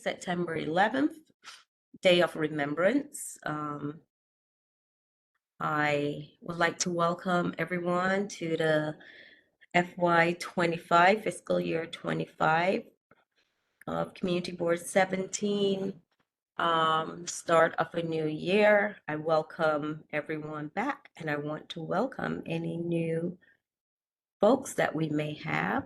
September 11th, Day of Remembrance. I would like to welcome everyone to the FY25, fiscal year 25 of Community Board 17, start of a new year. I welcome everyone back, and I want to welcome any new folks that we may have.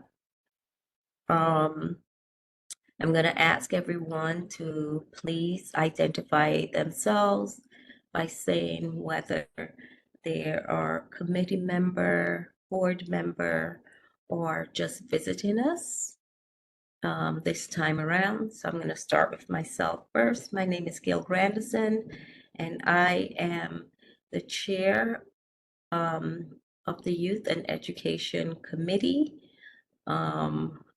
I'm going to ask everyone to please identify themselves by saying whether they are committee member, board member, or just visiting us this time around. So I'm going to start with myself first. My name is Gail Grandison, and I am the chair of the Youth and Education Committee.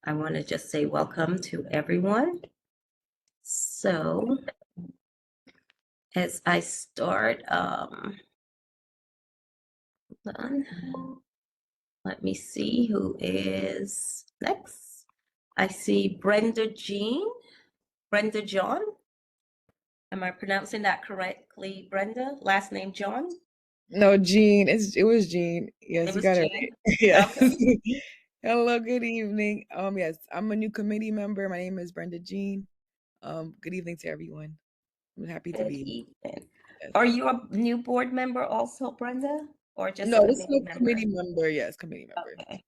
I want to just say welcome to everyone. So as I start, hold on. Let me see who is next. I see Brenda John. Am I pronouncing that correctly, Brenda? Last name John? No, Jean. It was Jean. Yes, It you was got it Jean. right. Yes. Okay. Hello, good evening. Yes, I'm a new committee member. My name is Brenda Jean. Good evening to everyone. I'm happy to Good be. evening. Yes. Are you a new board member also, Brenda? Or just a No, this is committee a member? committee member. Yes, committee member. Okay.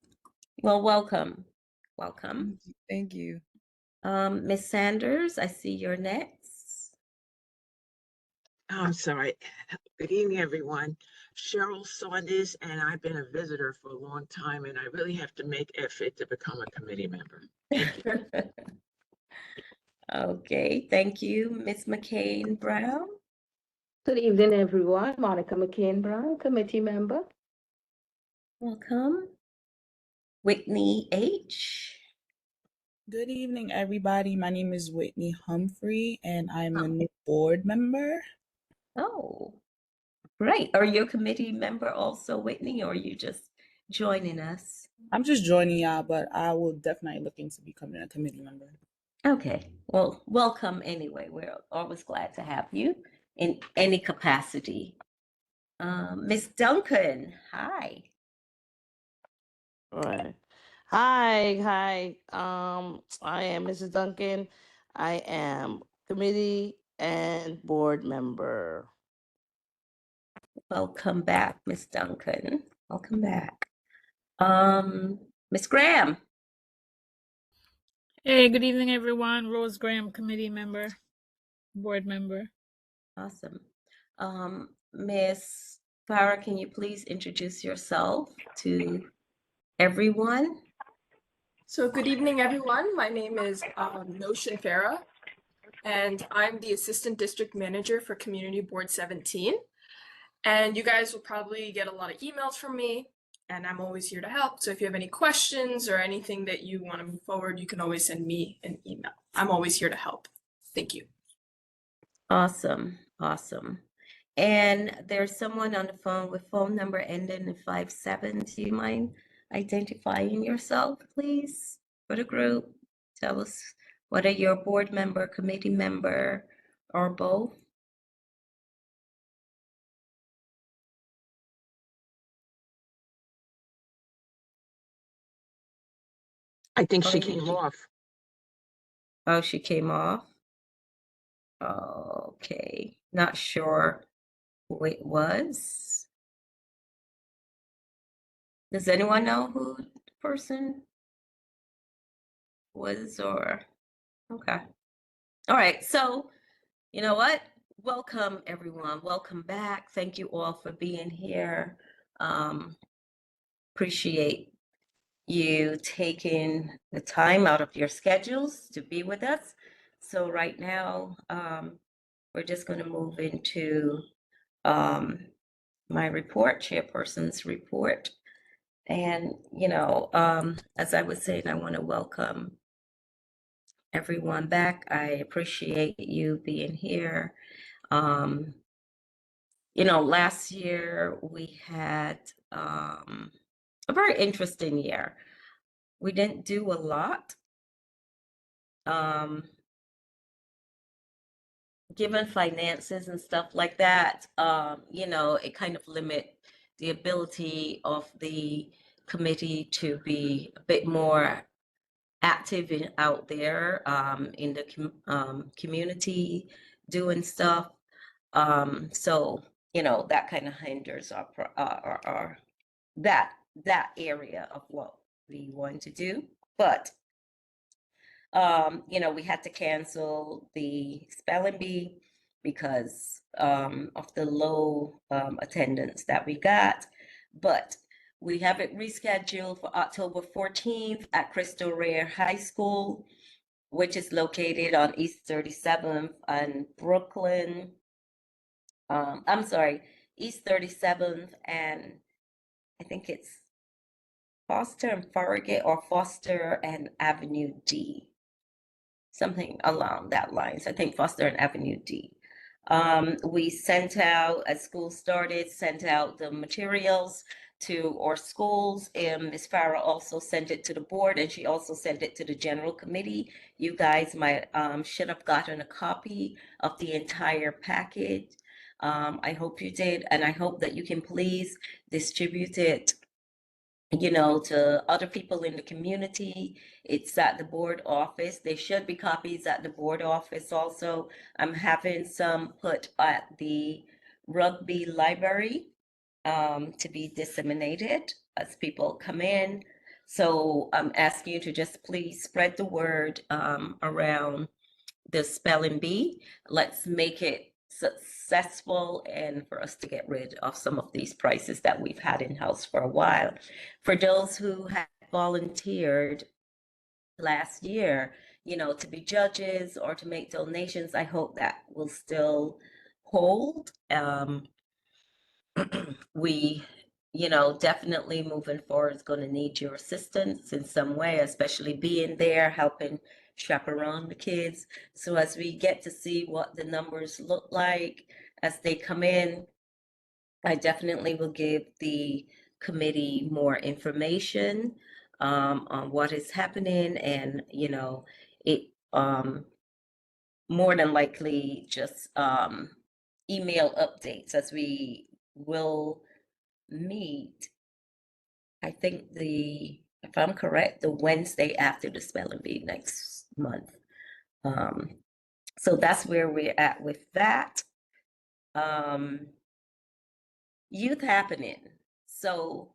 Well, welcome. Welcome. Thank you. Ms. Sanders, I see you're next. I'm sorry. Good evening, everyone. Cheryl Saunders, and I've been a visitor for a long time, and I really have to make effort to become a committee member. Thank you. Okay, thank you, Ms. McCain Brown. Good evening, everyone. Monica McCain Brown, committee member. Welcome. Whitney H. Good evening, everybody. My name is Whitney Humphrey, and I'm a new board member. Oh, great. Are you a committee member also, Whitney, or are you just joining us? I'm just joining y'all, but I will definitely look into becoming a committee member. Okay, well, welcome anyway. We're always glad to have you in any capacity. Ms. Duncan, hi. All right. Hi. I am Mrs. Duncan. I am committee and board member. Welcome back, Ms. Duncan. Welcome back. Ms. Graham. Hey, good evening, everyone. Rose Graham, committee member, board member. Awesome. Ms. Farah, can you please introduce yourself to everyone? So good evening, everyone. My name is Notion Farah, and I'm the Assistant District Manager for Community Board 17. And you guys will probably get a lot of emails from me, and I'm always here to help. So if you have any questions or anything that you want to move forward, you can always send me an email. I'm always here to help. Thank you. Awesome. And there's someone on the phone with phone number ending in 57. Do you mind identifying yourself, please, for the group? Tell us whether you're a board member, committee member, or both. I think she came off. Oh, she came off? Okay, not sure who it was. Does anyone know who the person was or? Okay. All right, so you know what? Welcome, everyone. Welcome back. Thank you all for being here. Appreciate you taking the time out of your schedules to be with us. So right now, we're just going to move into my report, chairperson's report. And, as I was saying, I want to welcome everyone back. I appreciate you being here. Last year we had a very interesting year. We didn't do a lot. given finances and stuff like that, you know, it kind of limit the ability of the committee to be a bit more active and out there in the community doing stuff. So, you know, that kind of hinders our that area of what we want to do. But you know, we had to cancel the spelling bee because of the low attendance that we got. But we have it rescheduled for October 14th at Cristo Rare High School, which is located on East 37th and Brooklyn. I'm sorry, East 37th and I think it's Foster and Farragut or Foster and Avenue D. Something along that lines. I think Foster and Avenue D. We sent out, as school started, sent out the materials to our schools, and Ms. Farah also sent it to the board, and she also sent it to the general committee. You guys might should have gotten a copy of the entire package. I hope you did, and I hope that you can please distribute it, you know, to other people in the community. It's at the board office. There should be copies at the board office also. I'm having some put at the rugby library to be disseminated as people come in. So I'm asking you to just please spread the word around the spelling bee. Let's make it successful and for us to get rid of some of these prices that we've had in-house for a while. For those who have volunteered last year, you know, to be judges or to make donations, I hope that will still hold. We, you know, definitely moving forward is going to need your assistance in some way, especially being there, helping chaperone the kids. So as we get to see what the numbers look like as they come in, I definitely will give the committee more information on what is happening, and you know, it more than likely just email updates as we will meet. I think if I'm correct, the Wednesday after the spelling bee next month. So that's where we're at with that. Youth happening. So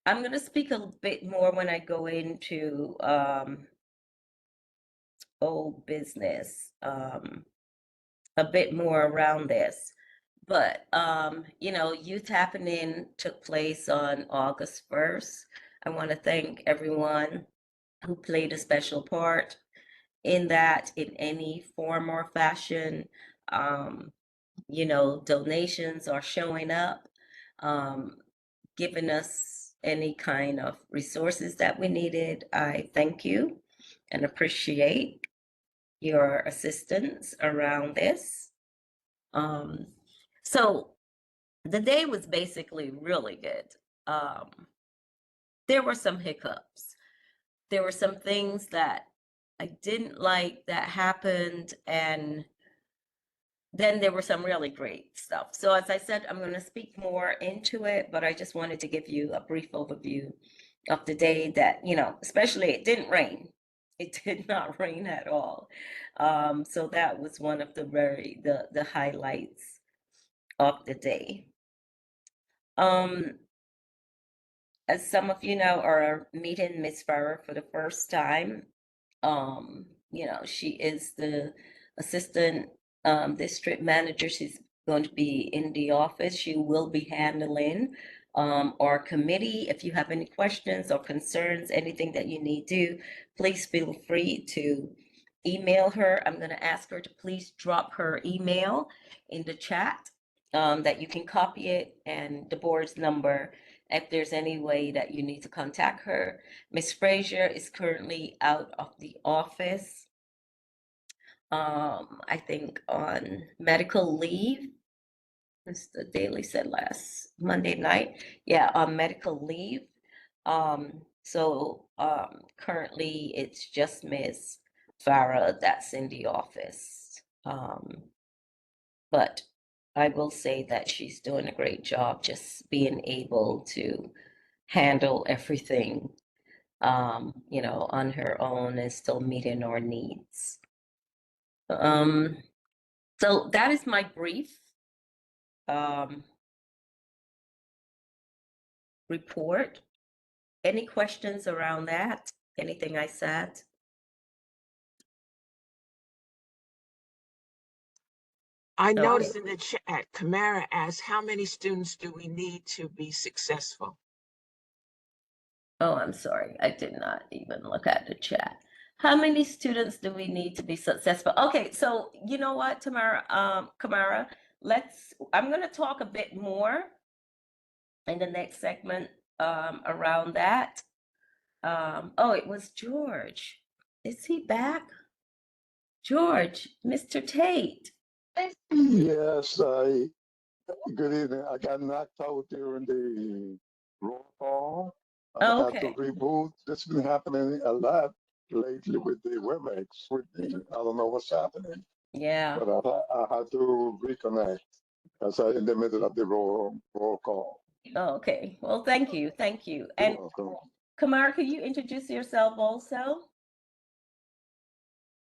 I'm going to speak a bit more when I go into old business, a bit more around this. But you know, Youth Happening took place on August 1st. I want to thank everyone who played a special part in that in any form or fashion. You know, donations are showing up, giving us any kind of resources that we needed. I thank you and appreciate your assistance around this. So the day was basically really good. There were some hiccups. There were some things that I didn't like that happened, and then there were some really great stuff. So as I said, I'm going to speak more into it, but I just wanted to give you a brief overview of the day that, you know, especially it didn't rain. It did not rain at all. So that was one of the highlights of the day. As some of you know, are meeting Miss Farrer for the first time. You know, she is the assistant district manager. She's going to be in the office. She will be handling our committee. If you have any questions or concerns, anything that you need to, please feel free to email her. I'm going to ask her to please drop her email in the chat that you can copy it, and the board's number if there's any way that you need to contact her. Miss Frazier is currently out of the office. I think on medical leave. Mr. Daly said last Monday night. Yeah, on medical leave. So currently it's just Miss Farah that's in the office. but I will say that she's doing a great job just being able to handle everything, on her own and still meeting our needs. So that is my brief report. Any questions around that? Anything I said? I Okay. noticed in the chat, Kamara asked, how many students do we need to be successful? Oh, I'm sorry. I did not even look at the chat. How many students do we need to be successful? Okay, so you know what, Kamara, I'm gonna talk a bit more in the next segment around that. Oh, it was George. Is he back? George, Mr. Tate. Yes, good evening. I got knocked out during the roll call. I Oh, had to okay. reboot. This has been happening a lot lately with the WebEx. I don't know what's happening, Yeah. but I had to reconnect as I in the middle of the roll call. Oh, okay. Well, thank you. Thank you. And You're welcome. Kamara, could you introduce yourself also?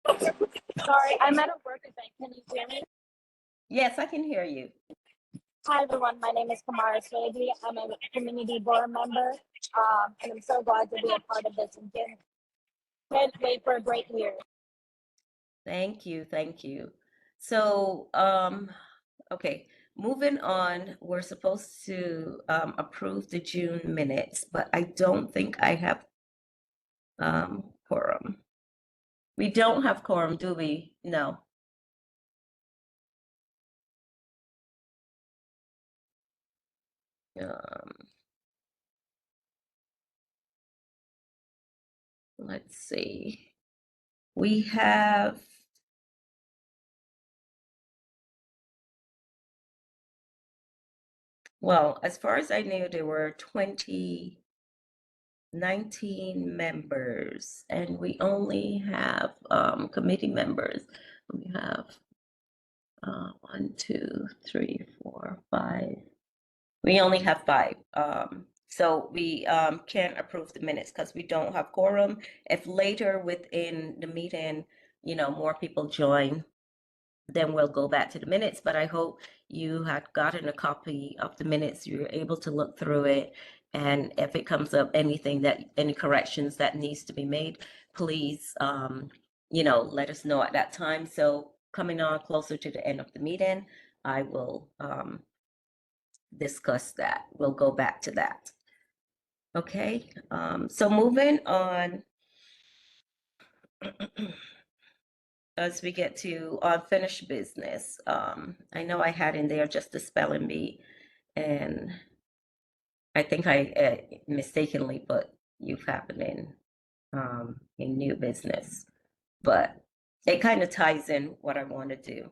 Sorry, I'm at a work event. Can you hear me? Yes, I can hear you. Hi, everyone. My name is Kamara Swagey. I'm a community board member, and I'm so glad to be a part of this and can't wait for a great year. Thank you. Thank you. So, okay, moving on, we're supposed to approve the June minutes, but I don't think I have quorum. We don't have quorum, do we? No. Let's see. We have well, as far as I knew, there were 19 members, and we only have committee members. We have 1, 2, 3, 4, 5. We only have 5. So we can't approve the minutes because we don't have quorum. If later within the meeting, more people join, then we'll go back to the minutes. But I hope you had gotten a copy of the minutes. You're able to look through it. And if it comes up any corrections that needs to be made, please, let us know at that time. So coming on closer to the end of the meeting, I will discuss that. We'll go back to that. Okay, so moving on. As we get to unfinished business, I know I had in there just the spelling bee, and I think I mistakenly put youth happening in new business, but it kind of ties in what I want to do.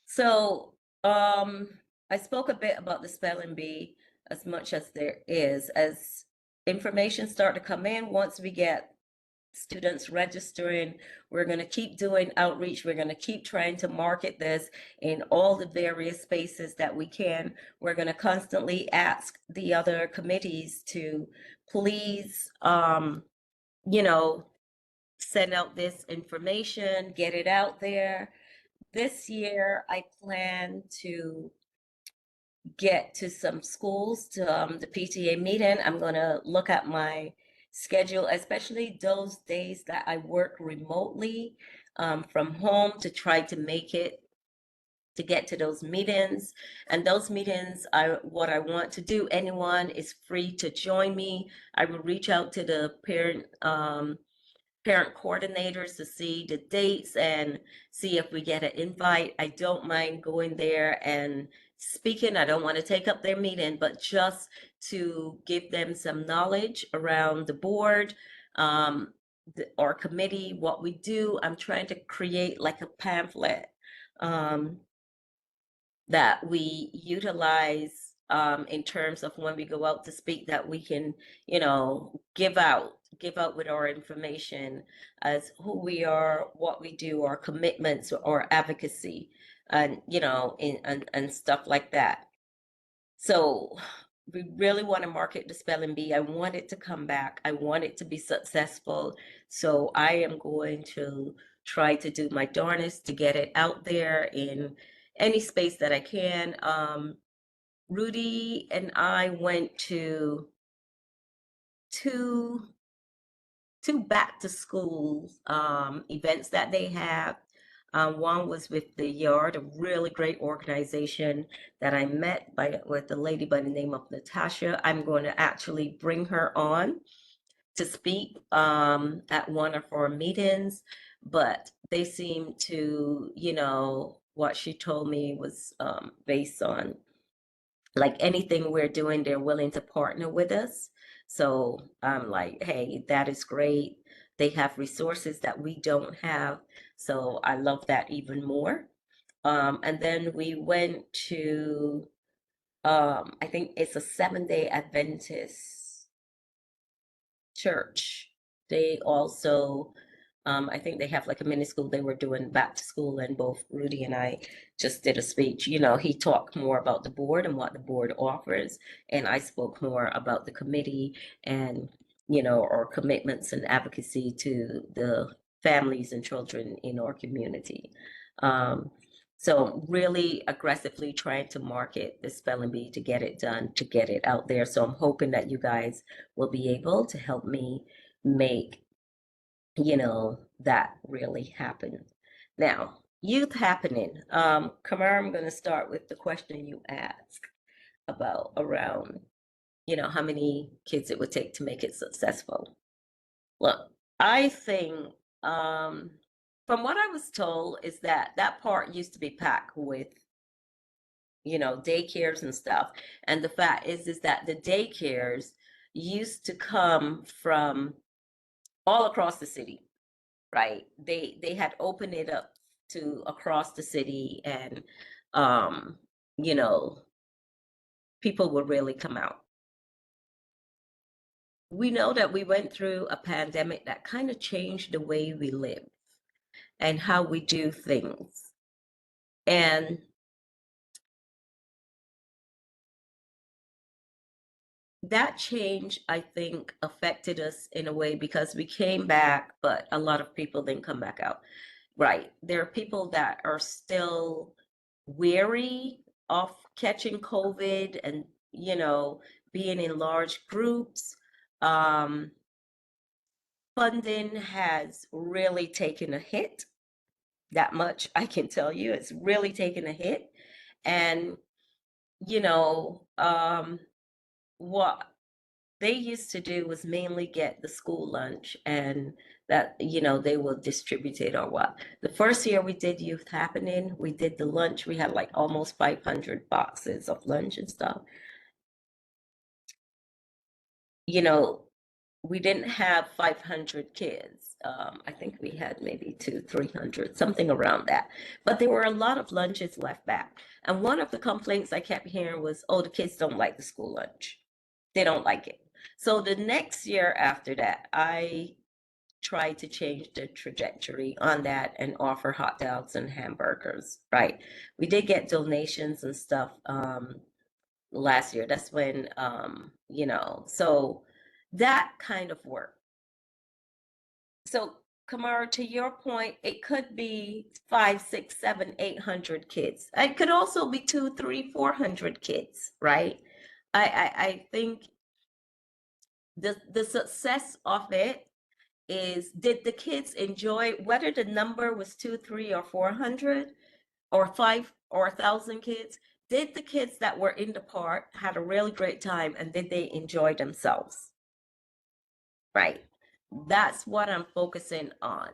So I spoke a bit about the spelling bee as much as there is. As information start to come in, once we get students registering, we're going to keep doing outreach. We're going to keep trying to market this in all the various spaces that we can. We're going to constantly ask the other committees to please, send out this information, get it out there. This year, I plan to get to some schools to the PTA meeting. I'm going to look at my schedule, especially those days that I work remotely from home, to try to make it to get to those meetings. And those meetings are what I want to do. Anyone is free to join me. I will reach out to the parent coordinators to see the dates and see if we get an invite. I don't mind going there and speaking. I don't want to take up their meeting, but just to give them some knowledge around the board, our committee, what we do. I'm trying to create like a pamphlet that we utilize in terms of when we go out to speak, that we can, give out with our information as who we are, what we do, our commitments, or advocacy. and and stuff like that. So we really want to market the spelling bee. I want it to come back. I want it to be successful. So I am going to try to do my darnest to get it out there in any space that I can. Rudy and I went to two back to school events that they have. One was with the Yard, a really great organization that I met with a lady by the name of Natasha. I'm going to actually bring her on to speak at one of our meetings, but they seem to, what she told me was based on like anything we're doing, they're willing to partner with us. So I'm like, hey, that is great. They have resources that we don't have. So I love that even more. And then we went to, I think it's a Seventh-day Adventist church. They also, I think they have like a mini school. They were doing back to school, and both Rudy and I just did a speech. He talked more about the board and what the board offers, and I spoke more about the committee and, our commitments and advocacy to the families and children in our community. So really aggressively trying to market the spelling bee to get it done, to get it out there. So I'm hoping that you guys will be able to help me make, that really happen. Now, youth happening. Kamar, I'm going to start with the question you asked about around, how many kids it would take to make it successful. Look, I think, from what I was told, is that part used to be packed with, daycares and stuff. And the fact is that the daycares used to come from all across the city, right? They had opened it up to across the city, and people would really come out. We know that we went through a pandemic that kind of changed the way we live and how we do things. And that change, I think, affected us in a way because we came back, but a lot of people didn't come back out. Right. There are people that are still weary of catching COVID and, being in large groups. Funding has really taken a hit. That much I can tell you. It's really taken a hit. And, what they used to do was mainly get the school lunch, and that, they will distribute it or what. The first year we did Youth Happening, we did the lunch. We had like almost 500 boxes of lunch and stuff. We didn't have 500 kids. I think we had maybe 200-300, something around that. But there were a lot of lunches left back. And one of the complaints I kept hearing was, oh, the kids don't like the school lunch. They don't like it. So the next year after that, I tried to change the trajectory on that and offer hot dogs and hamburgers, right? We did get donations and stuff last year. That's when, so that kind of worked. So Kamara, to your point, it could be 500, 600, 700, 800 kids. It could also be 200, 300, 400 kids, right? I think the success of it is, did the kids enjoy, whether the number was 200, 300, or 400 or 500 or 1,000 kids, did the kids that were in the park had a really great time, and did they enjoy themselves? Right. That's what I'm focusing on.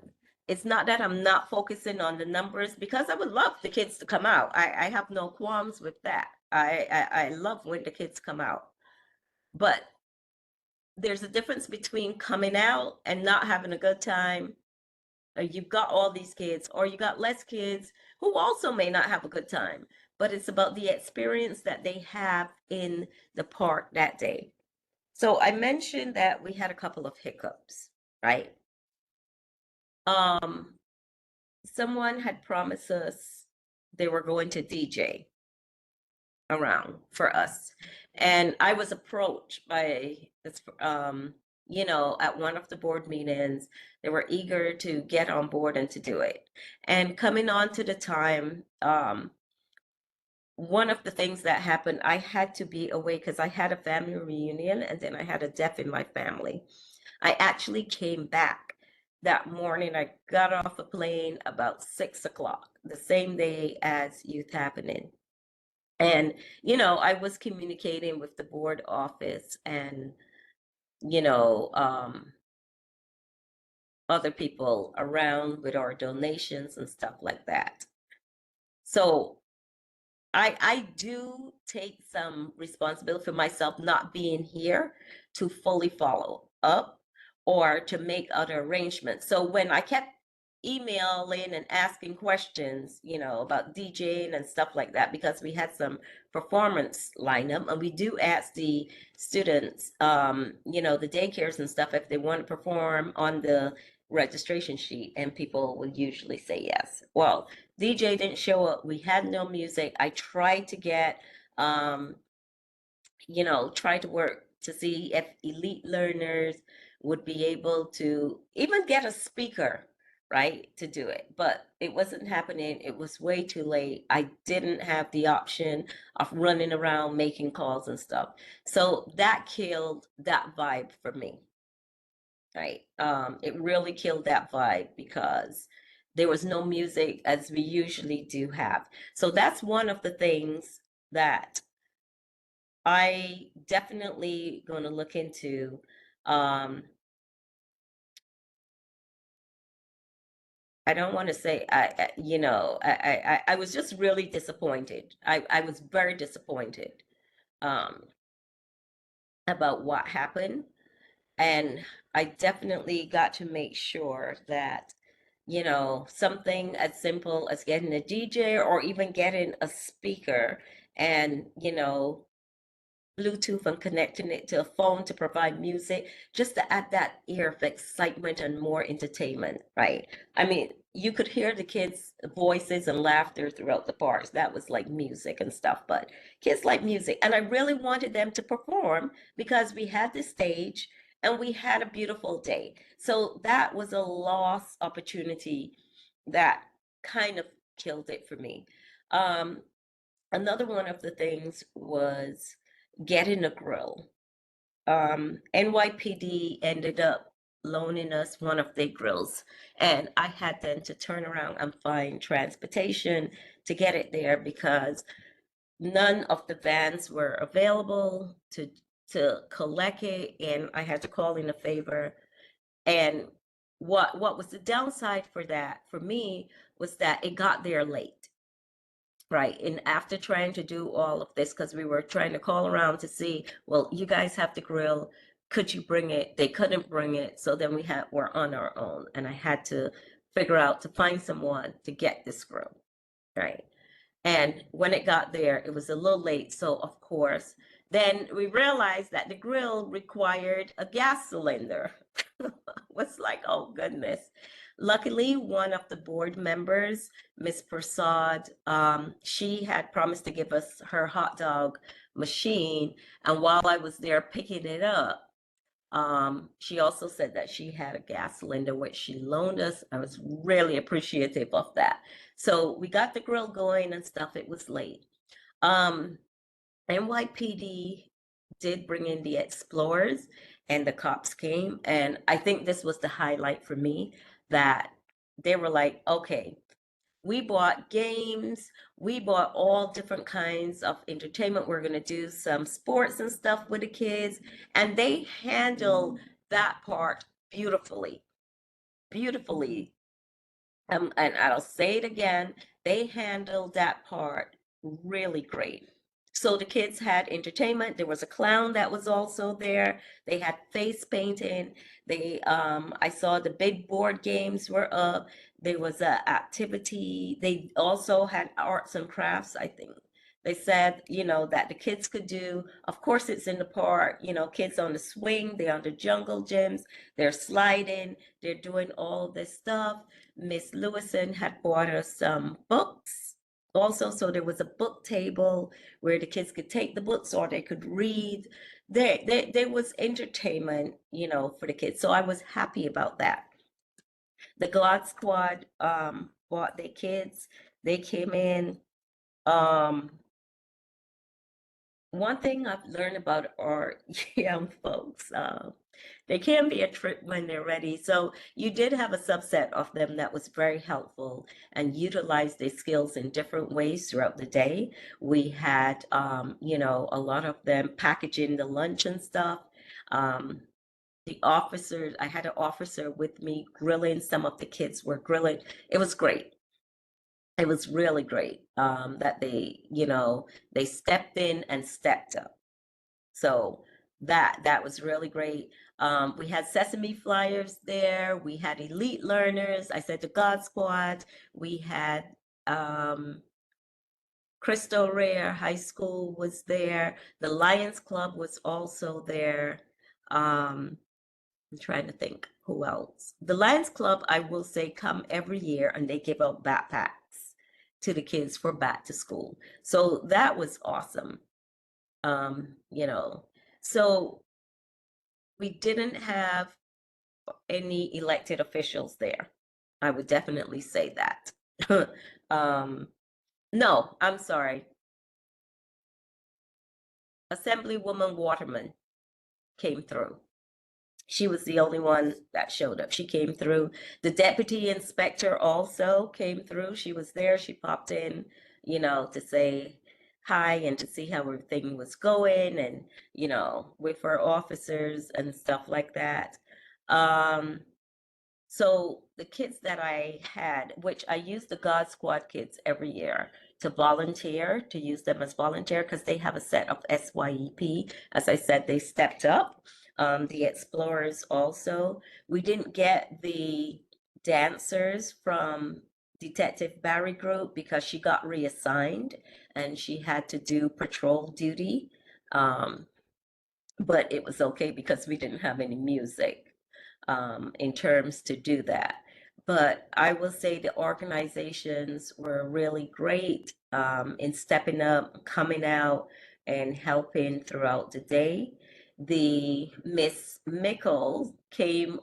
It's not that I'm not focusing on the numbers, because I would love the kids to come out. I have no qualms with that. I love when the kids come out. But there's a difference between coming out and not having a good time. Or you've got all these kids, or you got less kids who also may not have a good time. But it's about the experience that they have in the park that day. So I mentioned that we had a couple of hiccups, right? Someone had promised us they were going to DJ around for us. And I was approached by this, at one of the board meetings. They were eager to get on board and to do it. And coming on to the time, one of the things that happened, I had to be away because I had a family reunion and then I had a death in my family. I actually came back that morning. I got off a plane about 6 o'clock, the same day as Youth Happening. And, I was communicating with the board office and, other people around with our donations and stuff like that. So I do take some responsibility for myself not being here to fully follow up or to make other arrangements. So when I kept emailing and asking questions, about DJing and stuff like that, because we had some performance lineup, and we do ask the students, the daycares and stuff, if they want to perform on the registration sheet, and people would usually say yes. Well, DJ didn't show up. We had no music. I tried to get, tried to work to see if elite learners would be able to even get a speaker, right, to do it. But it wasn't happening. It was way too late. I didn't have the option of running around making calls and stuff. So that killed that vibe for me. Right. It really killed that vibe because there was no music as we usually do have. So that's one of the things that I definitely going to look into. I don't want to say I was just really disappointed. I was very disappointed about what happened. And I definitely got to make sure that, something as simple as getting a DJ or even getting a speaker and, Bluetooth and connecting it to a phone to provide music, just to add that air of excitement and more entertainment, right? I mean, you could hear the kids' voices and laughter throughout the parks. That was like music and stuff, but kids like music. And I really wanted them to perform because we had the stage and we had a beautiful day. So that was a lost opportunity that kind of killed it for me. Another one of the things was getting a grill. NYPD ended up loaning us one of their grills, and I had then to turn around and find transportation to get it there because none of the vans were available to collect it, and I had to call in a favor. And what was the downside for that for me was that it got there late. Right. And after trying to do all of this, because we were trying to call around to see, well, you guys have the grill. Could you bring it? They couldn't bring it. So then we're on our own. And I had to figure out to find someone to get this grill. Right. And when it got there, it was a little late. So of course, then we realized that the grill required a gas cylinder. Was like, oh goodness. Luckily, one of the board members, Miss Prasad, she had promised to give us her hot dog machine. And while I was there picking it up, she also said that she had a gas cylinder, which she loaned us. I was really appreciative of that. So we got the grill going and stuff. It was late. NYPD did bring in the explorers and the cops came. And I think this was the highlight for me, that they were like, okay, we bought games, we bought all different kinds of entertainment. We're going to do some sports and stuff with the kids. And they handle that part beautifully, beautifully. And I'll say it again, they handled that part really great. So the kids had entertainment. There was a clown that was also there. They had face painting. I saw the big board games were up. There was a activity. They also had arts and crafts, I think. They said, that the kids could do. Of course, it's in the park, kids on the swing, they're on the jungle gyms, they're sliding, they're doing all of this stuff. Miss Lewison had bought us some books also, so there was a book table where the kids could take the books or they could read. There was entertainment, for the kids. So I was happy about that. The God Squad brought their kids. They came in. Um, One thing I've learned about our young folks, they can be a trip when they're ready. So you did have a subset of them that was very helpful and utilized their skills in different ways throughout the day. We had, a lot of them packaging the lunch and stuff. The officers, I had an officer with me grilling. Some of the kids were grilling. It was great. It was really great that they stepped in and stepped up. So that was really great. We had Sesame Flyers there. We had Elite Learners. I said the God Squad. We had Cristo Rare High School was there. The Lions Club was also there. I'm trying to think who else. The Lions Club, I will say, come every year and they give out backpacks to the kids for back to school. So that was awesome. So we didn't have any elected officials there. I would definitely say that. No, I'm sorry. Assemblywoman Waterman came through. She was the only one that showed up. She came through. The deputy inspector also came through. She was there. She popped in, to say hi and to see how everything was going and, with her officers and stuff like that. So the kids that I had, which I use the God Squad kids every year to volunteer, to use them as volunteer because they have a set of SYEP. As I said, they stepped up. The Explorers also. We didn't get the dancers from Detective Barry Group because she got reassigned and she had to do patrol duty. But it was okay because we didn't have any music in terms to do that. But I will say the organizations were really great in stepping up, coming out, and helping throughout the day. The Miss Mickles came,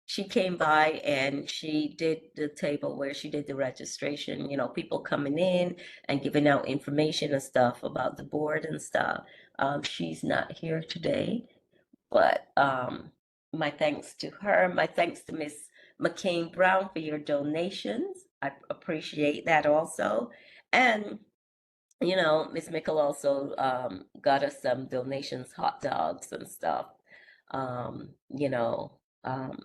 she came by and she did the table where she did the registration, people coming in and giving out information and stuff about the board and stuff. She's not here today, but my thanks to her. My thanks to Miss McCain Brown for your donations. I appreciate that also. And Miss Mickle also got us some donations, hot dogs and stuff. Um, you know, um,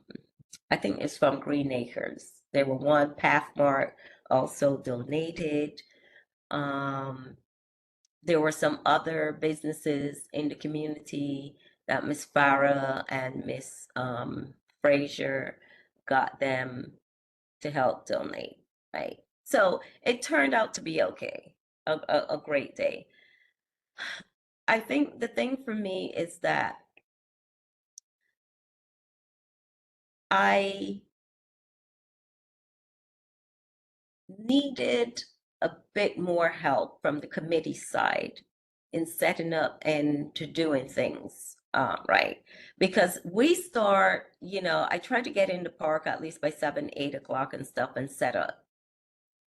I think it's from Green Acres. There were one Pathmark also donated. Um, there were some other businesses in the community that Miss Farah and Miss Frazier got them to help donate, right? So it turned out to be okay, a great day. I think the thing for me is that I needed a bit more help from the committee side in setting up and to doing things right. Because we start, I try to get in the park at least by 7, 8 o'clock and stuff and set up.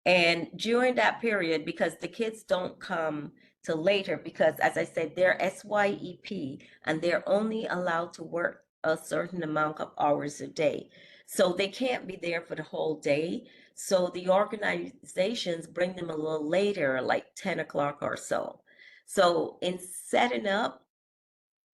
And during that period, because the kids don't come till later, because as I said, they're SYEP and they're only allowed to work a certain amount of hours a day. So they can't be there for the whole day. So the organizations bring them a little later, like 10 o'clock or so. So in setting up,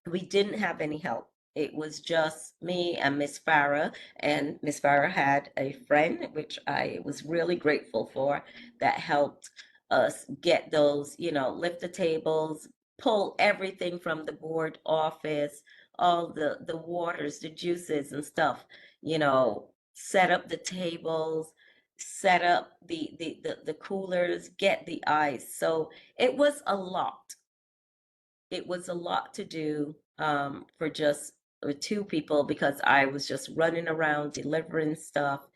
we didn't have any help. It was just me and Miss Farah, and Miss Farah had a friend, which I was really grateful for, that helped us get those, lift the tables, pull everything from the board office, all the waters, the juices and stuff, set up the tables, set up the coolers, get the ice. So it was a lot. It was a lot to do for just 2 people because I was just running around delivering stuff,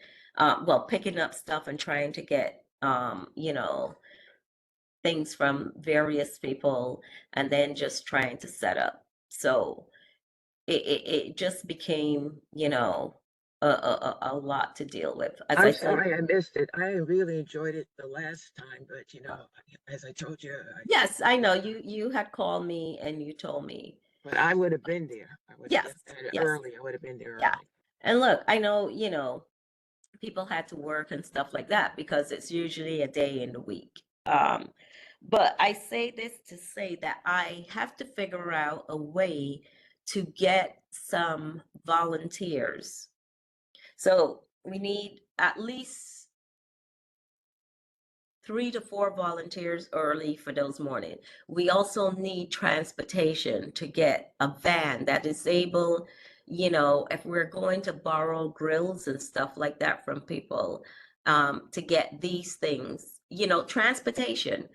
picking up stuff and trying to get you know, things from various people and then just trying to set up. So it just became, you know, a lot to deal with. As I I'm told, sorry I missed it. I really enjoyed it the last time, but you know, as I told you, yes, I know you had called me and you told me, but I would have been there. I would have yes, been there yes, early. I would have been there yeah. early. And look, I know, you know, people had to work and stuff like that because it's usually a day in the week. But I say this to say that I have to figure out a way to get some volunteers. So we need at least 3 to 4 volunteers early for those morning. We also need transportation to get a van that is able, you know, if we're going to borrow grills and stuff like that from people, to get these things, you know, transportation,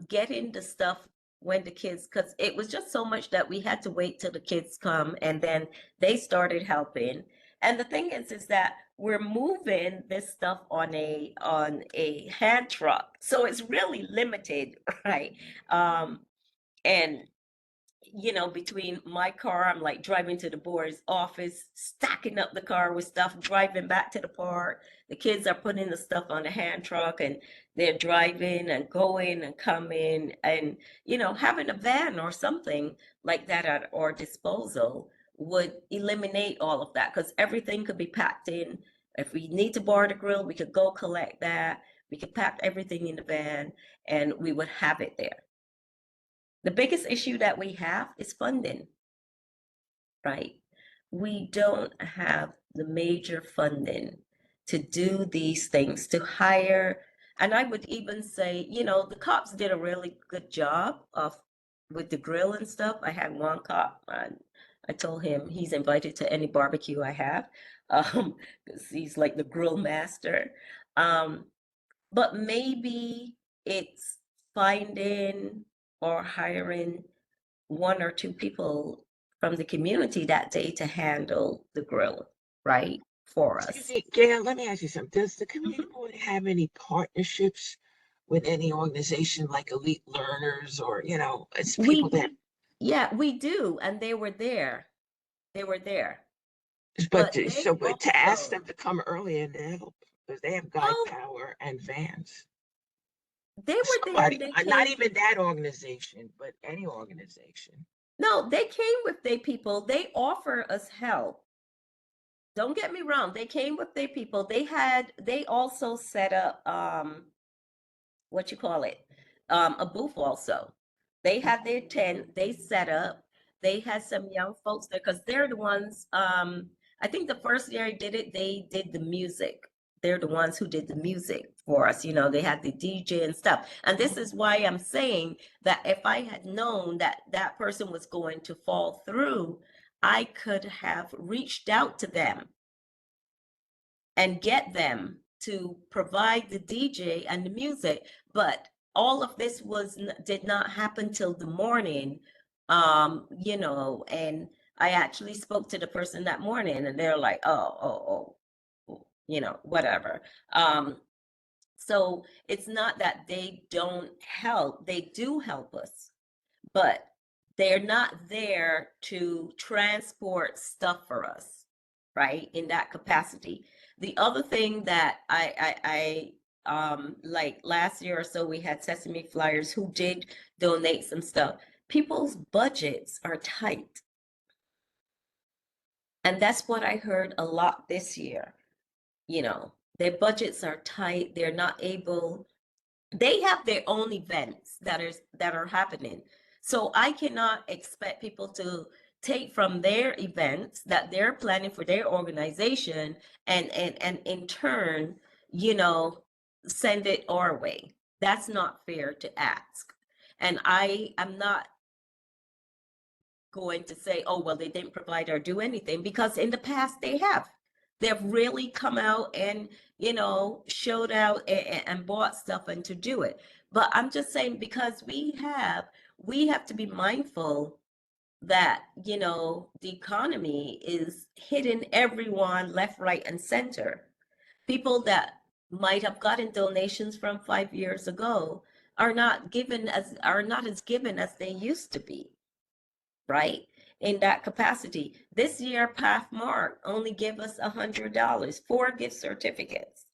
getting the stuff when the kids, because it was just so much that we had to wait till the kids come and then they started helping. And the thing is that we're moving this stuff on a hand truck, so it's really limited, right? And you know, between my car, I'm like driving to the board's office, stacking up the car with stuff, driving back to the park. The kids are putting the stuff on the hand truck and they're driving and going and coming. And, you know, having a van or something like that at our disposal would eliminate all of that because everything could be packed in. If we need to borrow the grill, we could go collect that. We could pack everything in the van and we would have it there. The biggest issue that we have is funding, right? We don't have the major funding to do these things, to hire. And I would even say, you know, the cops did a really good job of with the grill and stuff. I had one cop, and I told him he's invited to any barbecue I have, 'cause he's like the grill master. Um, but maybe it's finding or hiring 1 or 2 people from the community that day to handle the grill, right? For Excuse us. me, Gail, let me ask you something. Does the community board have any partnerships with any organization like Elite Learners or, you know, it's people We, that, yeah, we do, and they were there. They were there. but But they but to ask also, them to come early and to help because they have guide well, power and vans. they were there and Somebody, they not came. even that organization, but any organization. No, they came with their people. They offer us help. Don't get me wrong. They came with their people. They also set up, what you call it, a booth also. They had their tent, they set up, they had some young folks there because they're the ones, I think the first year I did it, they did the music. They're the ones who did the music for us, you know, they had the DJ and stuff. And this is why I'm saying that if I had known that that person was going to fall through, I could have reached out to them and get them to provide the DJ and the music. But all of this did not happen till the morning, you know, and I actually spoke to the person that morning and they're like, oh, you know, whatever. So it's not that they don't help, they do help us, but they're not there to transport stuff for us, right? In that capacity. The other thing that I like last year or so, we had Sesame Flyers who did donate some stuff. People's budgets are tight. And that's what I heard a lot this year. You know, their budgets are tight. They're not able, they have their own events that are happening. So I cannot expect people to take from their events that they're planning for their organization and in turn, you know, send it our way. That's not fair to ask. And I am not going to say, oh, well, they didn't provide or do anything because in the past they have. They've really come out and, you know, showed out and bought stuff and to do it. But I'm just saying because we have to be mindful that, you know, the economy is hitting everyone left, right, and center. People that might have gotten donations from 5 years ago are not as given as they used to be, right? In that capacity. This year, Pathmark only gave us $100, 4 gift certificates.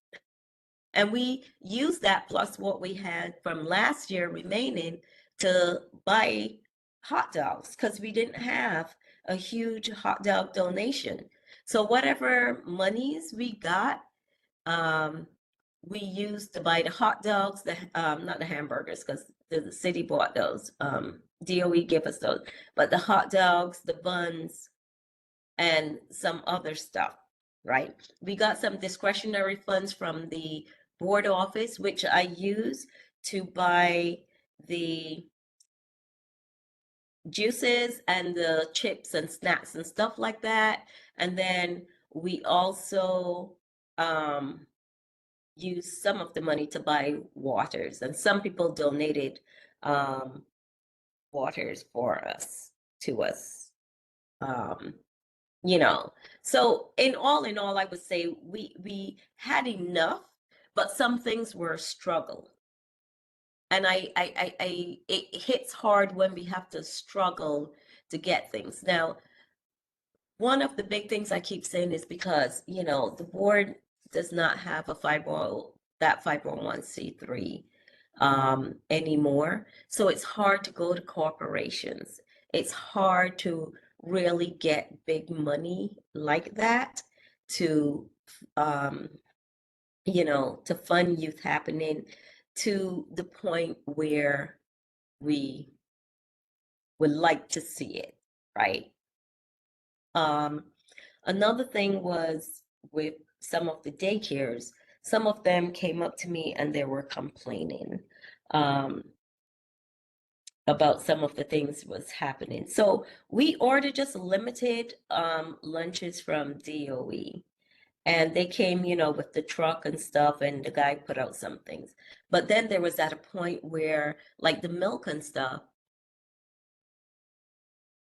And we used that plus what we had from last year remaining to buy hot dogs because we didn't have a huge hot dog donation. So whatever monies we got, we used to buy the hot dogs, not the hamburgers because the city bought those. DOE gave us those, but the hot dogs, the buns, and some other stuff, right? We got some discretionary funds from the board office, which I use to buy the juices and the chips and snacks and stuff like that. And then we also use some of the money to buy waters, and some people donated waters for us to us. You know, so in all, I would say we had enough, but some things were a struggle. And it hits hard when we have to struggle to get things. Now, one of the big things I keep saying is because, you know, the board does not have a 501c3 anymore. So it's hard to go to corporations. It's hard to really get big money like that to, you know, to fund youth happening to the point where we would like to see it, right? Another thing was with some of the daycares, some of them came up to me and they were complaining about some of the things was happening. So we ordered just limited lunches from DOE. And they came, you know, with the truck and stuff, and the guy put out some things. But then there was at a point where, like the milk and stuff,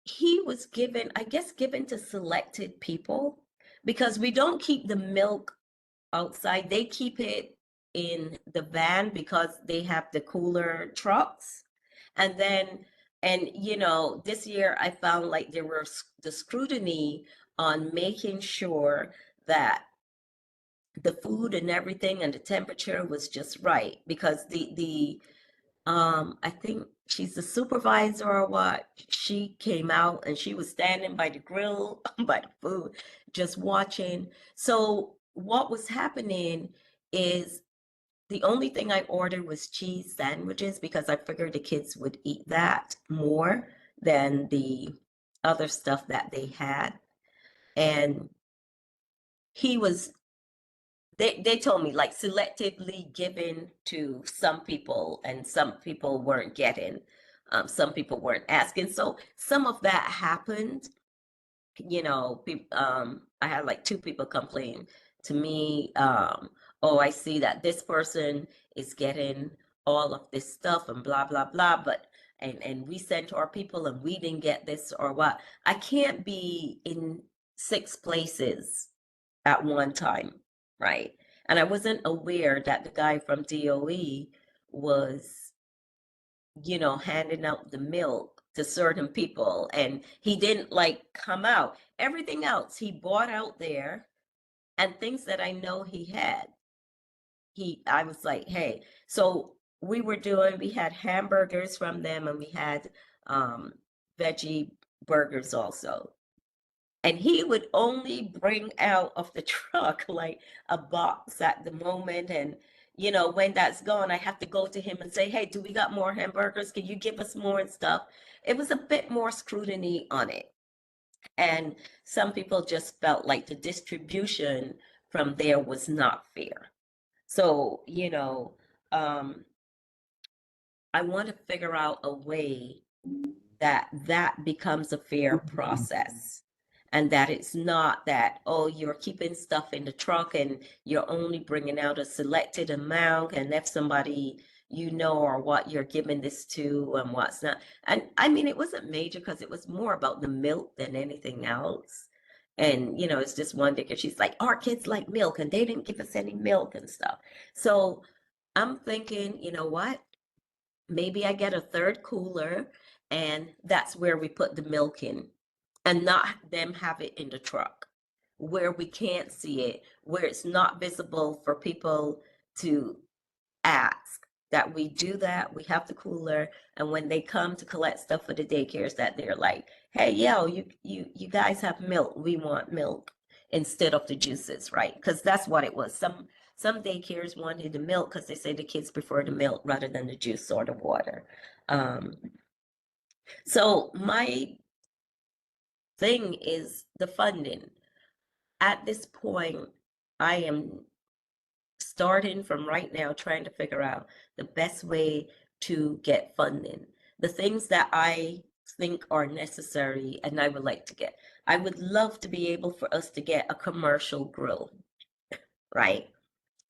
he was given, I guess, given to selected people because we don't keep the milk outside. They keep it in the van because they have the cooler trucks. And then, and you know, this year I found like there were the scrutiny on making sure that the food and everything and the temperature was just right because I think she's the supervisor or what, she came out and she was standing by the grill by the food just watching. So what was happening is the only thing I ordered was cheese sandwiches because I figured the kids would eat that more than the other stuff that they had. And he was they told me like selectively given to some people and some people weren't getting, some people weren't asking. So some of that happened, you know, I had like 2 people complain to me, oh, I see that this person is getting all of this stuff and blah, blah, blah, but and we sent our people and we didn't get this or what. I can't be in 6 places at one time, right? And I wasn't aware that the guy from DOE was, you know, handing out the milk to certain people, and he didn't like come out. Everything else he bought out there, and things that I know he had. I was like, hey, so we had hamburgers from them and we had veggie burgers also. And he would only bring out of the truck like a box at the moment. And, you know, when that's gone, I have to go to him and say, hey, do we got more hamburgers? Can you give us more and stuff? It was a bit more scrutiny on it. And some people just felt like the distribution from there was not fair. So, you know, I want to figure out a way that becomes a fair process. And that it's not that, oh, you're keeping stuff in the truck and you're only bringing out a selected amount. And if somebody, you know, or what you're giving this to and what's not. And I mean, it wasn't major because it was more about the milk than anything else. And, it's just one day because she's like, our kids like milk and they didn't give us any milk and stuff. So I'm thinking, you know what? Maybe I get a third cooler and that's where we put the milk in and not them have it in the truck where we can't see it, where it's not visible for people to ask. That we do that, we have the cooler, and when they come to collect stuff for the daycares, that they're like, hey, yo, you guys have milk, we want milk instead of the juices, right? Because that's what it was. Some daycares wanted the milk because they say the kids prefer the milk rather than the juice or the water. So my thing is the funding. At this point, I am starting from right now trying to figure out the best way to get funding. The things that I think are necessary and I would like to get. I would love to be able for us to get a commercial grill, right?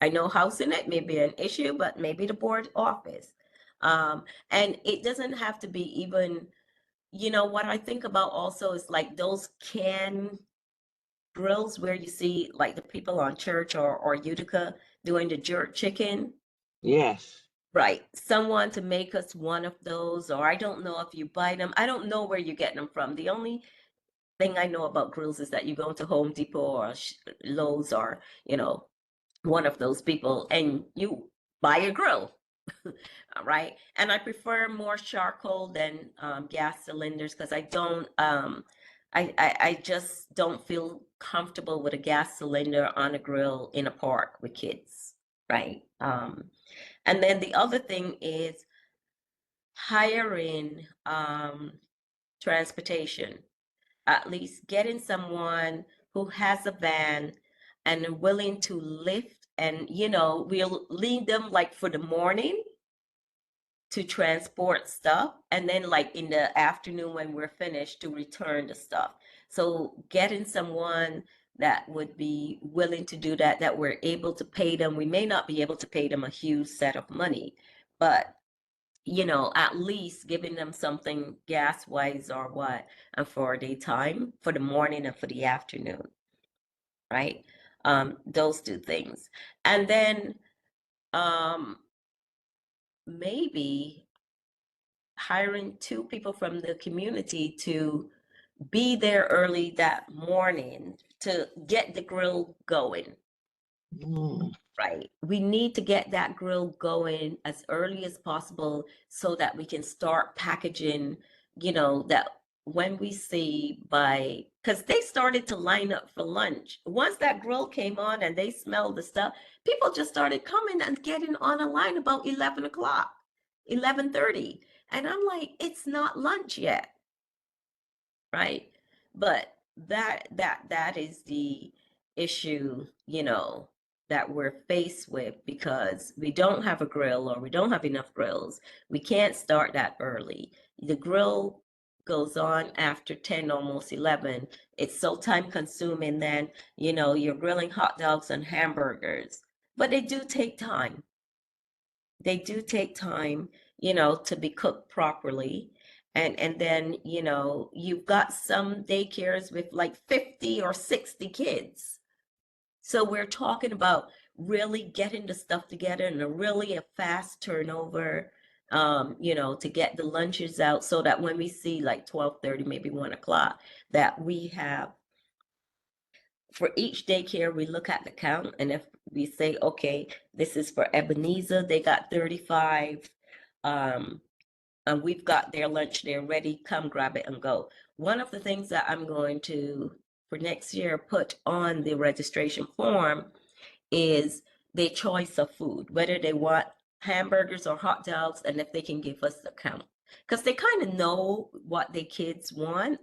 I know housing it may be an issue, but maybe the board office. And it doesn't have to be even, what I think about also is like those can grills where you see like the people on Church or Utica doing the jerk chicken. Yes. Right. Someone to make us one of those, or I don't know if you buy them. I don't know where you're getting them from. The only thing I know about grills is that you go to Home Depot or Lowe's or, one of those people and you buy a grill. Right. And I prefer more charcoal than gas cylinders because I don't, I just don't feel comfortable with a gas cylinder on a grill in a park with kids. Right. And then the other thing is hiring transportation, at least getting someone who has a van and are willing to lift and, we'll leave them like for the morning to transport stuff and then like in the afternoon when we're finished to return the stuff. So getting someone that would be willing to do that, that we're able to pay them. We may not be able to pay them a huge set of money, but at least giving them something gas wise or what, and for the time, for the morning and for the afternoon, right? Those two things. And then maybe hiring 2 people from the community to be there early that morning to get the grill going. Right. We need to get that grill going as early as possible so that we can start packaging, that when we see because they started to line up for lunch. Once that grill came on and they smelled the stuff, people just started coming and getting on a line about 11 o'clock, 11:30. And I'm like, it's not lunch yet. Right. But that is the issue, that we're faced with because we don't have a grill or we don't have enough grills. We can't start that early. The grill goes on after 10, almost 11. It's so time consuming then, you're grilling hot dogs and hamburgers, but they do take time. They do take time, to be cooked properly. And then, you've got some daycares with like 50 or 60 kids. So we're talking about really getting the stuff together and a fast turnover, to get the lunches out so that when we see like 12:30, maybe 1 o'clock, that we have, for each daycare, we look at the count. And if we say, okay, this is for Ebenezer, they got 35, and we've got their lunch there ready, come grab it and go. One of the things that I'm going to, for next year, put on the registration form is their choice of food, whether they want hamburgers or hot dogs, and if they can give us the count. Because they kind of know what their kids want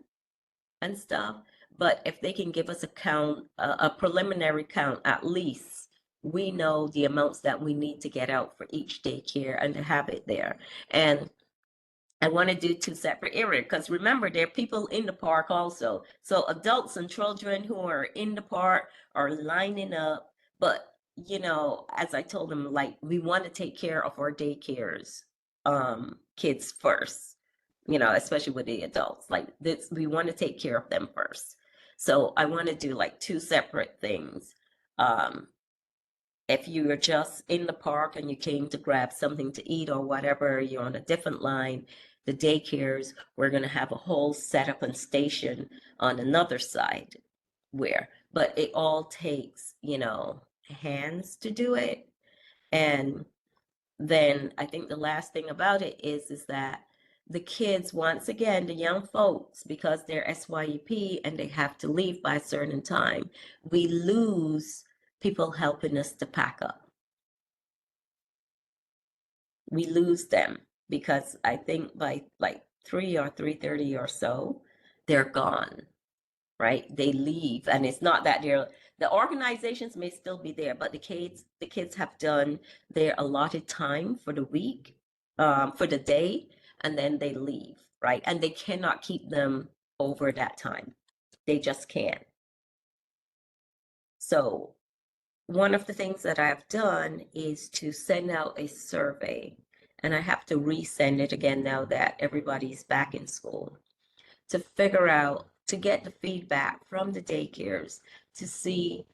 and stuff, but if they can give us a count, a preliminary count, at least we know the amounts that we need to get out for each daycare and to have it there. And I want to do 2 separate areas because remember, there are people in the park also. So adults and children who are in the park are lining up. But, as I told them, like, we want to take care of our daycares, kids first, especially with the adults. Like this, we want to take care of them first. So I want to do like two separate things. If you were just in the park and you came to grab something to eat or whatever, you're on a different line. The daycares, we're going to have a whole setup and station on another side but it all takes, hands to do it. And then I think the last thing about it is that the kids, once again, the young folks, because they're SYEP and they have to leave by a certain time, we lose people helping us to pack up. We lose them because I think by like 3 or 3:30 or so, they're gone, right? They leave, and it's not that the organizations may still be there, but the kids have done their allotted time for the week, for the day, and then they leave, right? And they cannot keep them over that time. They just can't. So one of the things that I've done is to send out a survey, and I have to resend it again now that everybody's back in school, to figure out, to get the feedback from the daycares to see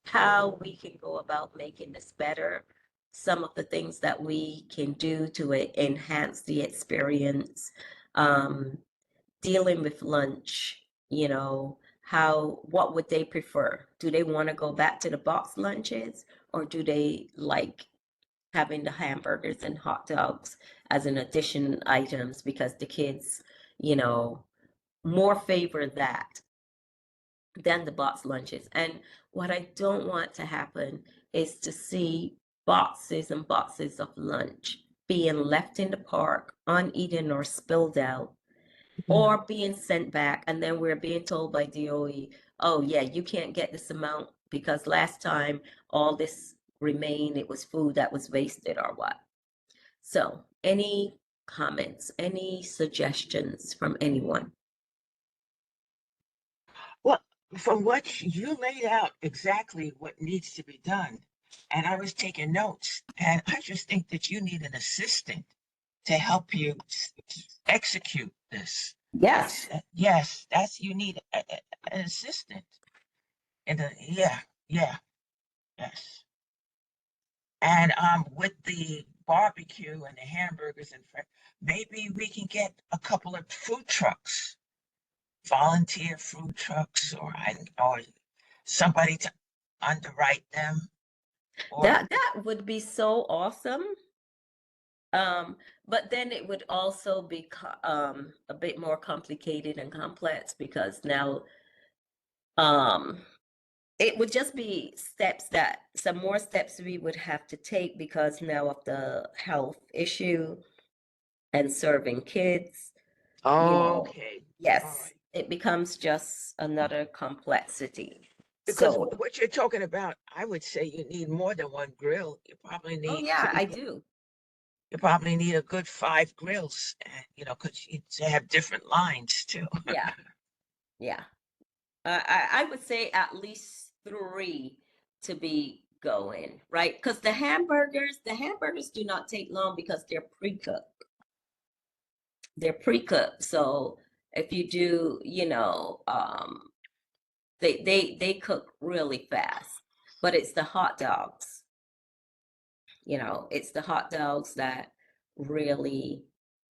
how we can go about making this better, some of the things that we can do to enhance the experience, dealing with lunch, what would they prefer? Do they want to go back to the box lunches, or do they like having the hamburgers and hot dogs as an addition items because the kids, more favor that than the box lunches? And what I don't want to happen is to see boxes and boxes of lunch being left in the park, uneaten or spilled out, or being sent back, and then we're being told by DOE, oh yeah, you can't get this amount because last time all this remained, it was food that was wasted or what. So any comments, any suggestions from anyone? Well, from what you laid out exactly what needs to be done, and I was taking notes, and I just think that you need an assistant to help you execute this. Yes. Yes, you need an assistant. And yes. And with the barbecue and the hamburgers and maybe we can get a couple of food trucks, volunteer food trucks, or somebody to underwrite them. That would be so awesome. But then it would also be a bit more complicated and complex because now it would just be some more steps we would have to take because now of the health issue and serving kids. Okay. Yes, right. it becomes just another complexity. Because So, what you're talking about, I would say you need more than one grill. You probably need. oh yeah, I do. You probably need a good 5 grills, and because you have different lines too. Yeah, yeah. I would say at least 3 to be going, right? Because the hamburgers do not take long because they're pre-cooked. They're pre-cooked. So if you do, they cook really fast. But it's the hot dogs. It's the hot dogs that really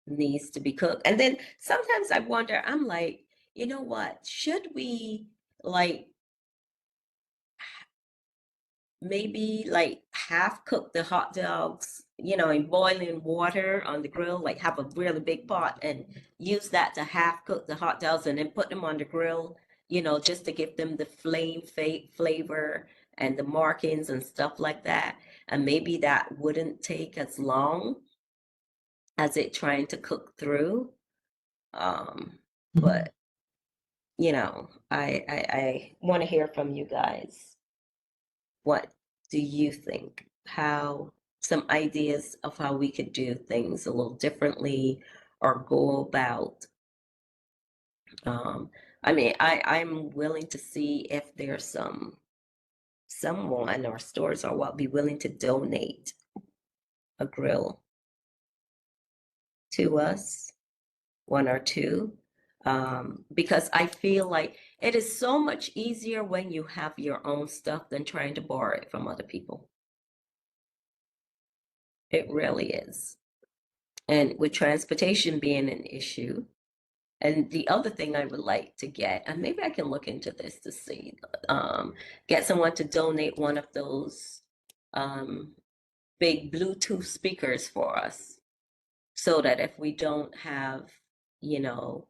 needs to be cooked. And then sometimes I wonder, I'm like, you know what? Should we like maybe like half cook the hot dogs, in boiling water on the grill, like have a really big pot and use that to half cook the hot dogs and then put them on the grill, just to give them the flavor and the markings and stuff like that. And maybe that wouldn't take as long as it trying to cook through. But I want to hear from you guys. What do you think? Some ideas of how we could do things a little differently or go about. I'm willing to see if there's someone or stores or what be willing to donate a grill to us, 1 or 2. Because I feel like It is so much easier when you have your own stuff than trying to borrow it from other people. It really is. And with transportation being an issue, and the other thing I would like to get, and maybe I can look into this to see, get someone to donate one of those big Bluetooth speakers for us, so that if we don't have, you know,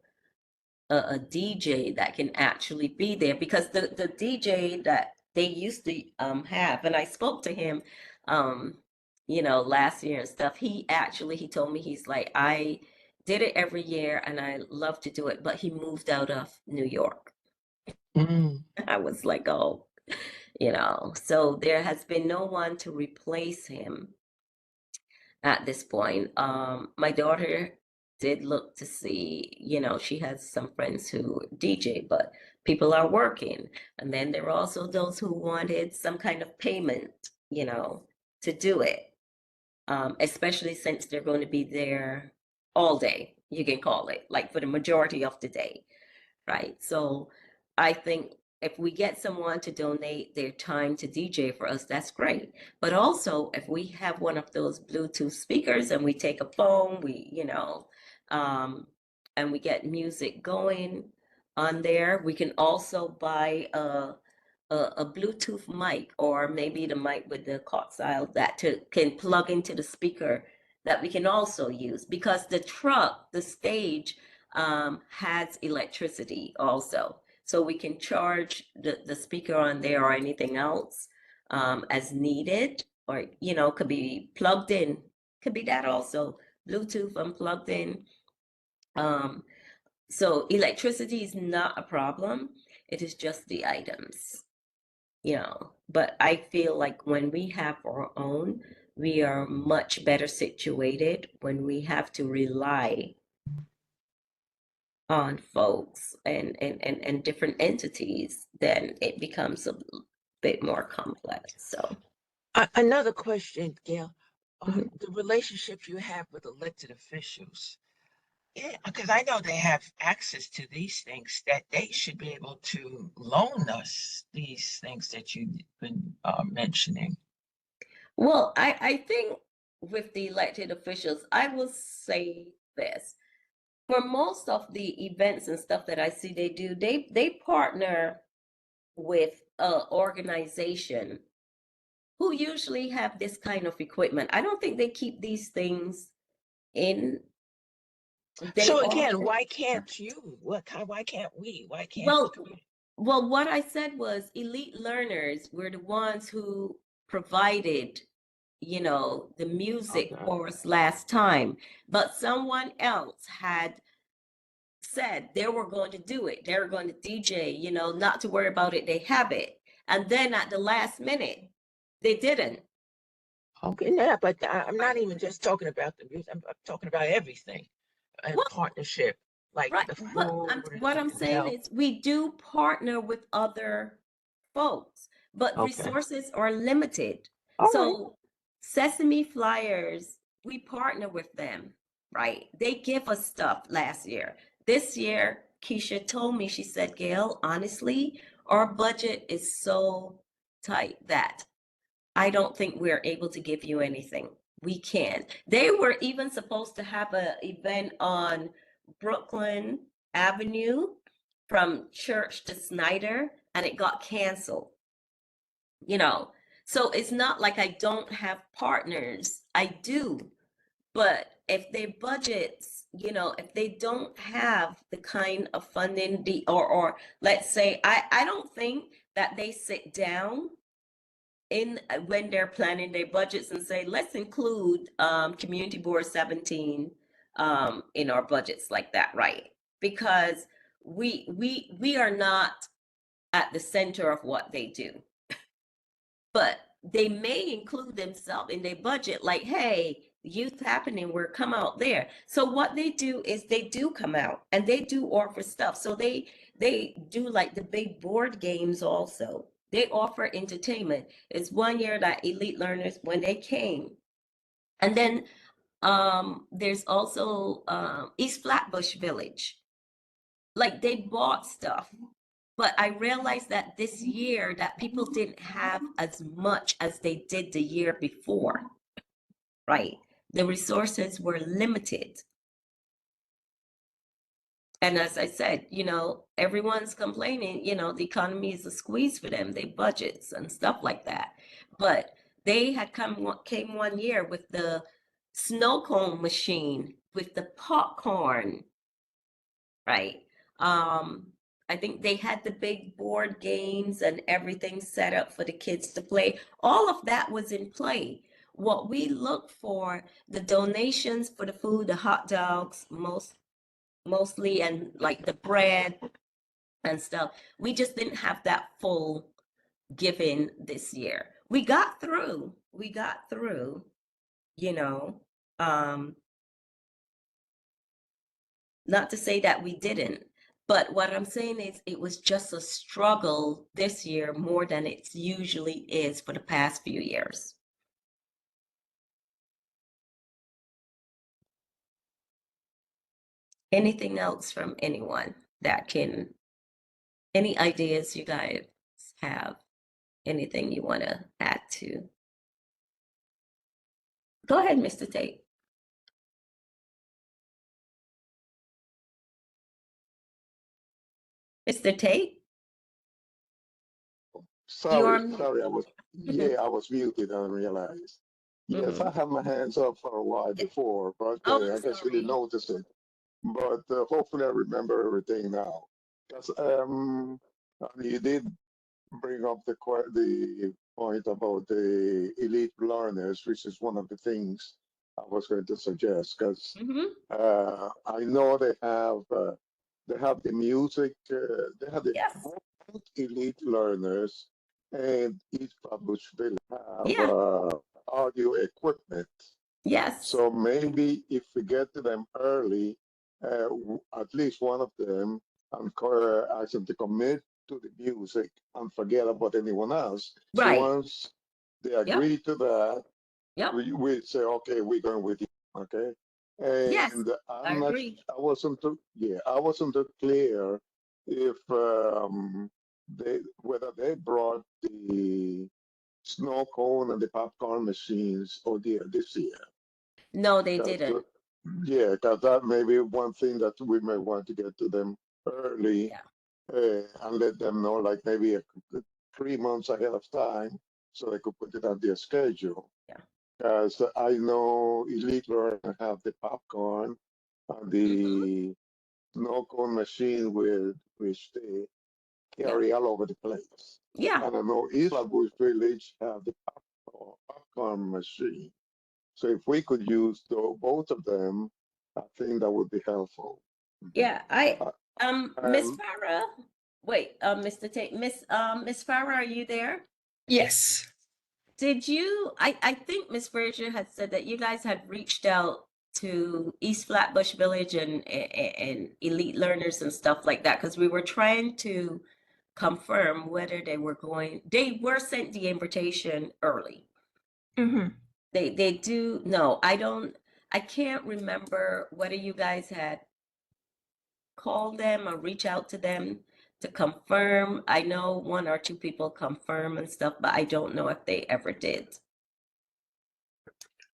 a DJ that can actually be there, because the DJ that they used to have, and I spoke to him, you know, last year and stuff. He told me, he's like, I did it every year and I love to do it, but he moved out of New York. I was like, oh, you know, so there has been no one to replace him at this point. My daughter did look to see, you know, she has some friends who DJ, but people are working. And then there are also those who wanted some kind of payment, you know, to do it. Especially since they're going to be there all day, you can call it, like for the majority of the day, right? So I think if we get someone to donate their time to DJ for us, that's great. But also, if we have one of those Bluetooth speakers and we take a phone, you know, and we get music going on there, we can also buy a Bluetooth mic, or maybe the mic with the coaxial that can plug into the speaker that we can also use, because the stage has electricity also. So we can charge the speaker on there or anything else as needed, or, you know, could be plugged in, could be that also, Bluetooth unplugged in. So electricity is not a problem. It is just the items. You know, but I feel like when we have our own, we are much better situated. When we have to rely on folks and different entities, then it becomes a bit more complex. So Another question, Gail, Mhm. the relationships you have with elected officials. Yeah, because I know they have access to these things, that they should be able to loan us these things that you've been mentioning. Well, I think with the elected officials, I will say this. For most of the events and stuff that I see they do, they partner with an organization who usually have this kind of equipment. I don't think they keep these things in. So They again, often, why can't you? Why can't we? Why can't well, the community? well, what I said was Elite Learners were the ones who provided, you know, the music Okay. for us last time, but someone else had said they were going to do it. They were going to DJ, you know, not to worry about it. They have it. And then at the last minute, they didn't. Okay, yeah, but I'm not even just talking about the music. I'm talking about everything in Well, partnership, like right. the But food what I'm and saying help. is we do partner with other folks, but Okay. resources are limited. All right. So Sesame Flyers, we partner with them, right? They give us stuff last year. This year, Keisha told me, she said, Gail, honestly, our budget is so tight that I don't think we're able to give you anything. We can. They were even supposed to have an event on Brooklyn Avenue from Church to Snyder, and it got canceled. You know, so it's not like I don't have partners. I do. But if their budgets, you know, if they don't have the kind of funding, or let's say, I don't think that they sit down in when they're planning their budgets and say, let's include Community Board 17 in our budgets like that, right? Because we are not at the center of what they do, but they may include themselves in their budget, like, hey, youth happening, we're come out there. So what they do is they do come out and they do offer stuff. So they do like the big board games also. They offer entertainment. It's one year that Elite Learners, when they came, and then there's also East Flatbush Village. Like they bought stuff, But I realized that this year that people didn't have as much as they did the year before, right? The resources were limited. And as I said, everyone's complaining, the economy is a squeeze for them, their budgets and stuff like that. But they had came one year with the snow cone machine, with the popcorn, right? I think they had the big board games and everything set up for the kids to play. All of that was in play. What we look for, the donations for the food, the hot dogs, mostly, and like the bread and stuff. We just didn't have that full giving this year. We got through, not to say that we didn't, but what I'm saying is it was just a struggle this year more than it usually is for the past few years. Anything else from anyone any ideas you guys have? Anything you want to add to? Go ahead, Mr. Tate. Mr. Tate? Sorry, You're I was muted, I didn't realize. Yes, I had my hands up for a while before, but Oh, I I'm guess you didn't sorry. notice it. But hopefully I remember everything now. Because you did bring up the point about the elite learners, which is one of the things I was going to suggest. Because I know they have the music, they have the Yes. both elite learners and each published will have Yeah. audio equipment. Yes. So maybe if we get to them early, at least one of them, and ask them to commit to the music and forget about anyone else. So Right. once they agree to that, Yep. we say, okay, we're going with you. Okay. Yes. And I agree. I wasn't too clear if whether they brought the snow cone and the popcorn machines this year. No, they didn't. Yeah, because that may be one thing that we may want to get to them early. Yeah. And let them know, like maybe 3 months ahead of time, so they could put it on their schedule. Yeah. Because I know Elite Learner have the popcorn and the snow cone machine which they carry all over the place. Yeah. And I know East Bush Village have the popcorn machine. So if we could use both of them, I think that would be helpful. Yeah. Miss Um, Farah. Wait, Mr. Tate, Miss Farah, are you there? Yes. Did you, I think Miss Frazier had said that you guys had reached out to East Flatbush Village and elite learners and stuff like that, because we were trying to confirm whether they were sent the invitation early. Mm-hmm. They do, no, I can't remember whether you guys had called them or reach out to them to confirm. I know 1 or 2 people confirm and stuff, but I don't know if they ever did.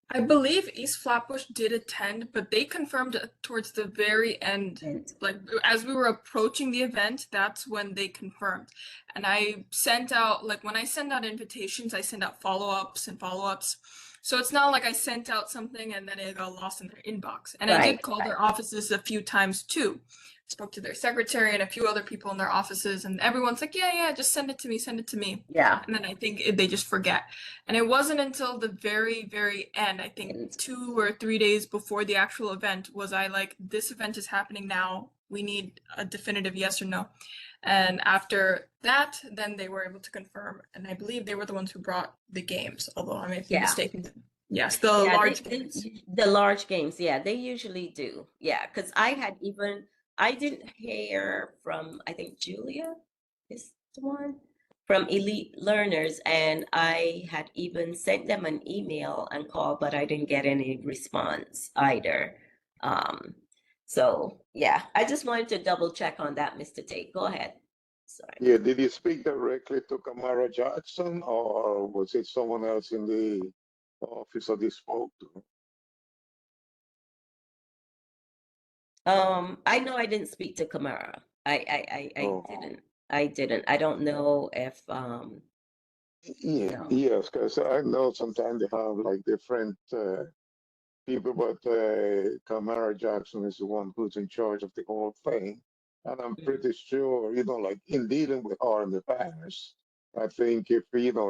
I believe East Flatbush did attend, but they confirmed towards the very end. Like as we were approaching the event, that's when they confirmed. And I sent out, like when I send out invitations, I send out follow-ups and follow-ups. So it's not like I sent out something and then it got lost in their inbox. And I did call their offices a few times too. Spoke to their secretary and a few other people in their offices, and everyone's like, yeah, just send it to me. Yeah. And then I think they just forget. And it wasn't until the very, very end, I think 2 or 3 days before the actual event, was I like, this event is happening now. We need a definitive yes or no. And after that, then they were able to confirm. And I believe they were the ones who brought the games, although I may be mistaken. Yes, the large games. The large games, yeah, they usually do. Yeah, because I didn't hear from, I think Julia is the one, from Elite Learners, and I had even sent them an email and called, but I didn't get any response either. So yeah, I just wanted to double check on that, Mr. Tate. Go ahead. Sorry. Yeah, did you speak directly to Kamara Jackson, or was it someone else in the office that you spoke to? I know I didn't speak to Kamara. I Oh, didn't. I didn't. I don't know if yeah, no. yes, because I know sometimes they have like different people, but Kamara Jackson is the one who's in charge of the whole thing. And I'm pretty sure, like in dealing with her in the past, I think if,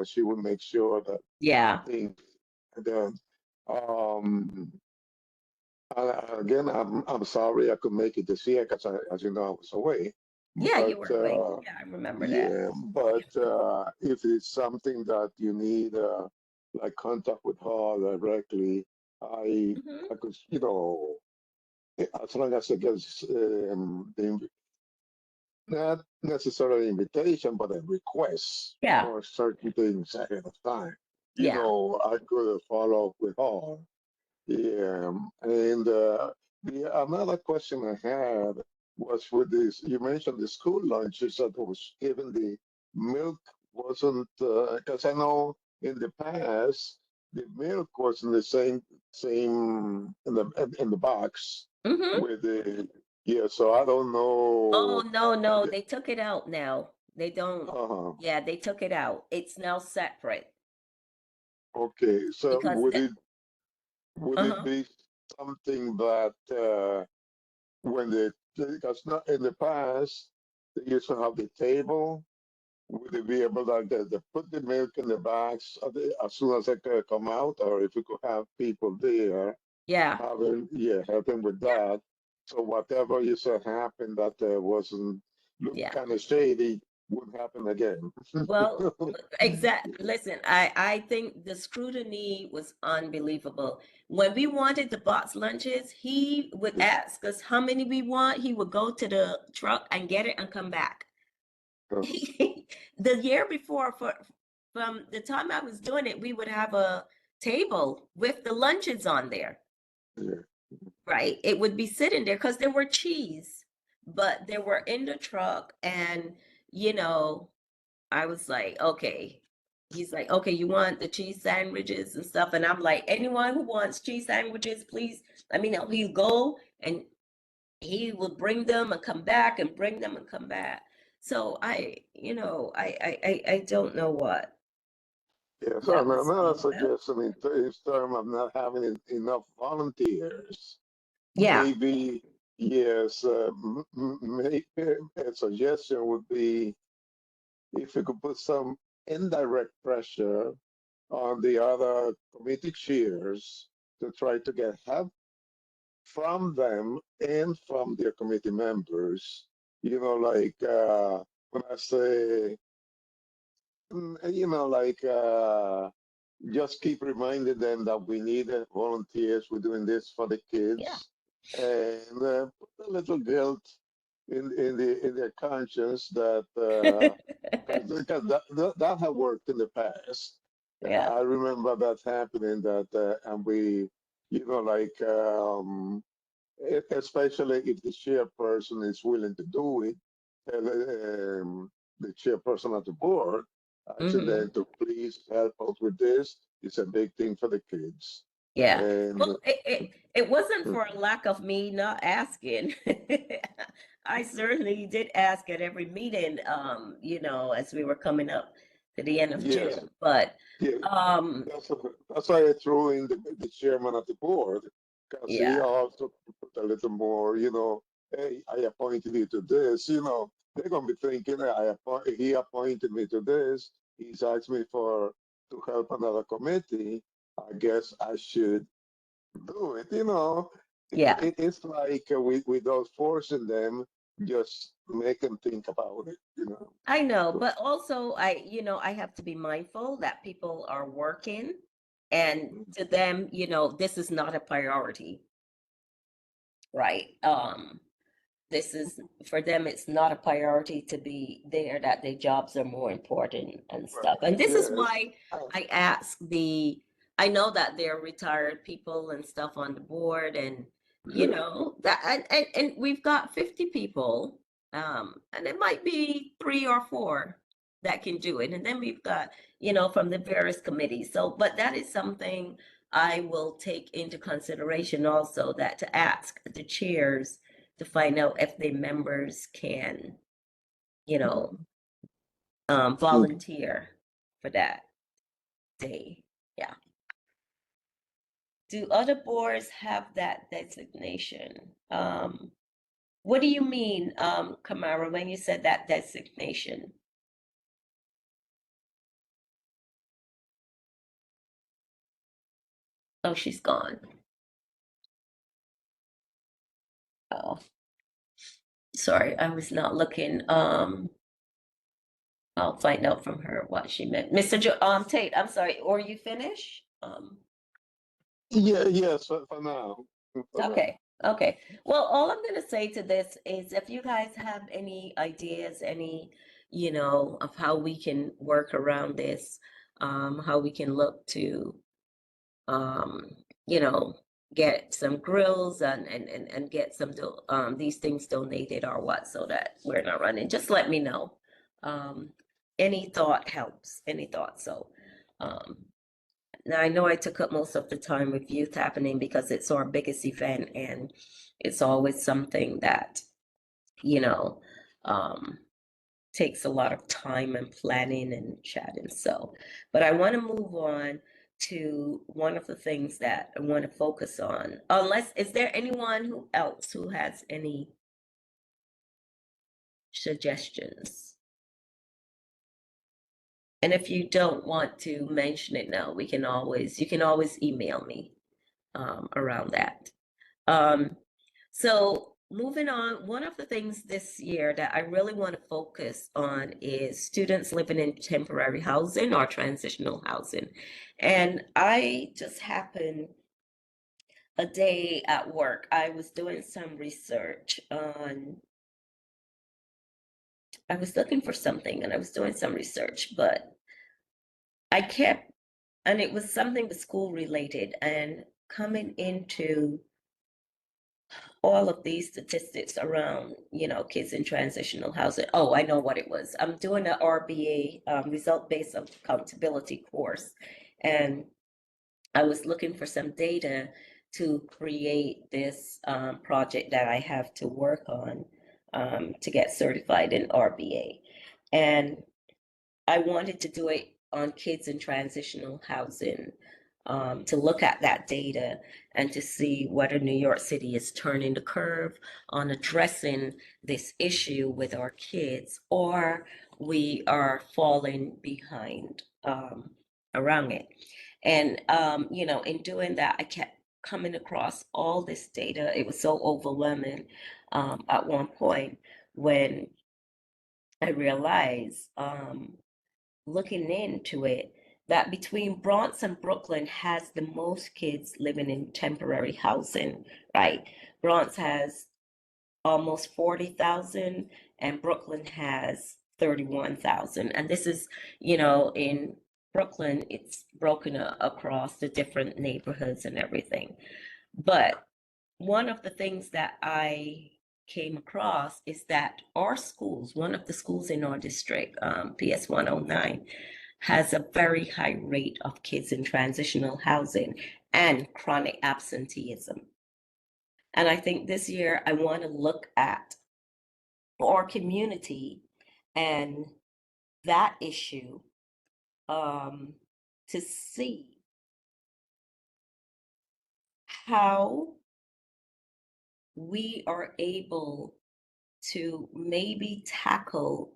she would make sure that Yeah. things done. Um, again, I'm sorry I could make it this year because, as you know, I was away. Yeah, you But were away. Yeah, I remember that. yeah, but if it's something that you need, like contact with her directly, I Mhm. I could, as long as it gets not necessarily invitation, but a request Yeah. for certain things ahead of time. Yeah. I could follow up with her. Yeah, and the another question I had was with this. You mentioned the school lunches that was given the milk wasn't because I know in the past the milk was in the same in the box Mhm. with the yeah. So I don't Oh, know. no, they took it out now. They don't. Uh, Yeah, they took it out. It's now separate okay, so because would it uh-huh. be something that when because not in the past they used to have the table. Would they be able to put the milk in the bags as soon as it could come out, or if we could have people there Yeah. helping with Yeah. that, so whatever you said happened that wasn't look Yeah. kind of shady wouldn't happen again. Well, listen, I think the scrutiny was unbelievable. When we wanted the box lunches, he would ask us how many we want. He would go to the truck and get it and come back. The year before, from the time I was doing it, we would have a table with the lunches on there, Yeah. right? It would be sitting there because there were cheese, but they were in the truck, and you know, I was like, okay. He's like, okay, you want the cheese sandwiches and stuff, and I'm like, anyone who wants cheese sandwiches, please let me know. He'll go and he will bring them and come back and bring them and come back. So I don't know what Yeah, so that was another all about. suggestion in terms of not having enough volunteers, Yeah. maybe, yes, maybe a suggestion would be if you could put some indirect pressure on the other committee chairs to try to get help from them and from their committee members. Like when I say, like just keep reminding them that we need volunteers. We're doing this for the Yeah. kids, and put a little guilt in their conscience that because that had worked in the past. Yeah. I remember that happening. And we, like especially if the chairperson is willing to do it, the chairperson of the board, asking Hmm. them to please help us with this. It's a big thing for the kids. Yeah. And Well, it wasn't for a lack of me not asking. I certainly did ask at every meeting, as we were coming up to the end of yes, June. But yeah, um, that's why I threw in the chairman of the board, because he yeah, also put a little more, hey, I appointed you to this, they're gonna be thinking he appointed me to this. He's asked me to help another committee. I guess I should do it. yeah. It's like without forcing them, just make them think about it. I know, but also I have to be mindful that people are working, and to them, this is not a priority, right? This is for them, it's not a priority to be there, that their jobs are more important and stuff. And this is Yes. why I know that there are retired people and stuff on the board, and Yeah. that and we've got 50 people And it might be 3 or 4 that can do it. And then we've got, from the various committees. So, but that is something I will take into consideration also, that to ask the chairs to find out if the members can, volunteer for that day. Yeah. Do other boards have that designation? What do you mean, Kamara, when you said that designation? Oh, she's gone. Oh, sorry, I was not looking. I'll find out from her what she meant. Tate, I'm sorry, or you finish? Yes, for now. For now. Okay. Well, all I'm gonna say to this is if you guys have any ideas, of how we can work around this, how we can look to, you know, get some grills and get some these things donated or what, so that we're not running, just let me know. Any thought helps, any thought. So now I know I took up most of the time with youth happening because it's our biggest event and it's always something that, takes a lot of time and planning and chatting. So, but I want to move on to one of the things that I want to focus on. Is there anyone else who has any suggestions? And if you don't want to mention it now, you can always email me around that. So moving on, one of the things this year that I really want to focus on is students living in temporary housing or transitional housing. And I just happened a day at work, I was doing some research on, I was looking for something and I was doing some research, but and it was something school related, and coming into all of these statistics around, kids in transitional housing. Oh, I know what it was. I'm doing an RBA, result-based accountability course, and I was looking for some data to create this project that I have to work on to get certified in RBA. And I wanted to do it on kids in transitional housing, to look at that data and to see whether New York City is turning the curve on addressing this issue with our kids, or we are falling behind around it. And, in doing that, I kept coming across all this data. It was so overwhelming at one point when I realized, looking into it, that between Bronx and Brooklyn has the most kids living in temporary housing, right? Bronx has almost 40,000 and Brooklyn has 31,000. And this is, in Brooklyn, it's broken across the different neighborhoods and everything. But one of the things that I came across is that our schools, one of the schools in our district, PS 109, has a very high rate of kids in transitional housing and chronic absenteeism. And I think this year I want to look at our community and that issue, to see how we are able to maybe tackle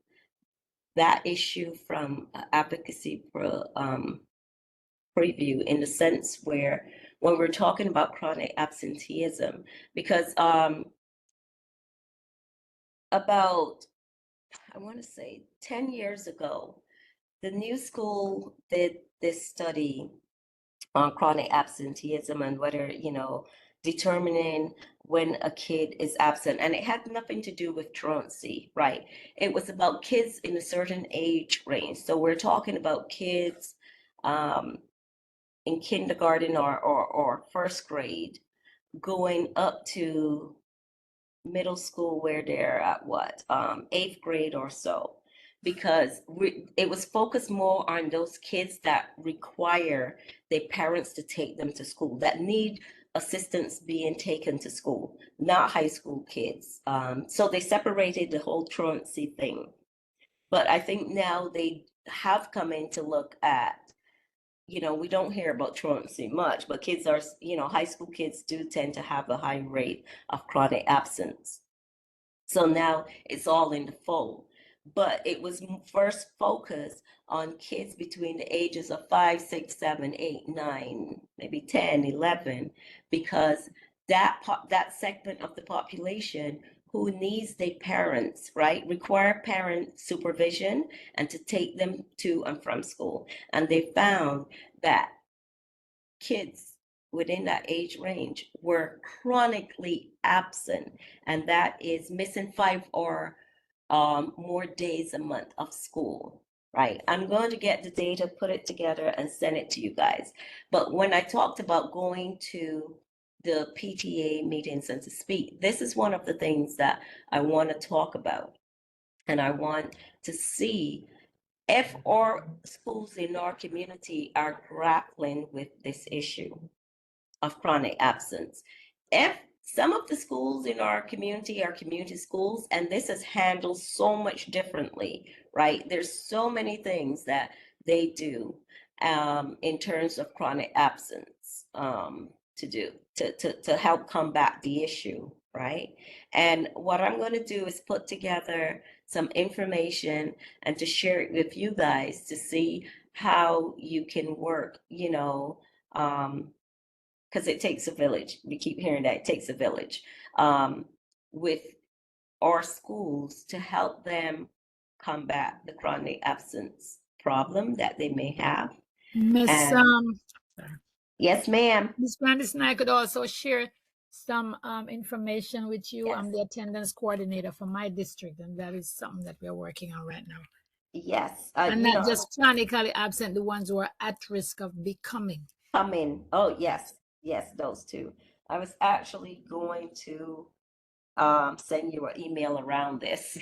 that issue from advocacy preview, in the sense where when we're talking about chronic absenteeism, because about, I want to say 10 years ago, the New School did this study on chronic absenteeism and whether, determining when a kid is absent. And it had nothing to do with truancy, right? It was about kids in a certain age range. So we're talking about kids in kindergarten or first grade going up to middle school where they're at what, 8th grade or so, because it was focused more on those kids that require their parents to take them to school, that need assistance being taken to school, not high school kids. So they separated the whole truancy thing. But I think now they have come in to look at, we don't hear about truancy much, but kids are, high school kids do tend to have a high rate of chronic absence. So now it's all in the fold. But it was first focused on kids between the ages of 5, 6, 7, 8, 9, maybe 10, 11, because that segment of the population who needs their parents, right, require parent supervision and to take them to and from school. And they found that kids within that age range were chronically absent, and that is missing 5 or more days a month of school, right? I'm going to get the data, put it together, and send it to you guys. But when I talked about going to the PTA meetings and to speak, this is one of the things that I want to talk about. And I want to see if our schools in our community are grappling with this issue of chronic absence. If some of the schools in our community are community schools, and this is handled so much differently, right? There's so many things that they do in terms of chronic absence to do to help combat the issue, right? And what I'm going to do is put together some information and to share it with you guys to see how you can work, because it takes a village. We keep hearing that it takes a village with our schools to help them combat the chronic absence problem that they may have. Miss And yes, ma'am. Miss Grandison, I could also share some information with you. Yes. I'm the attendance coordinator for my district, and that is something that we're working on right now. Yes. And not just chronically absent, the ones who are at risk of becoming. Coming. Oh, yes. Yes, those two. I was actually going to send you an email around this.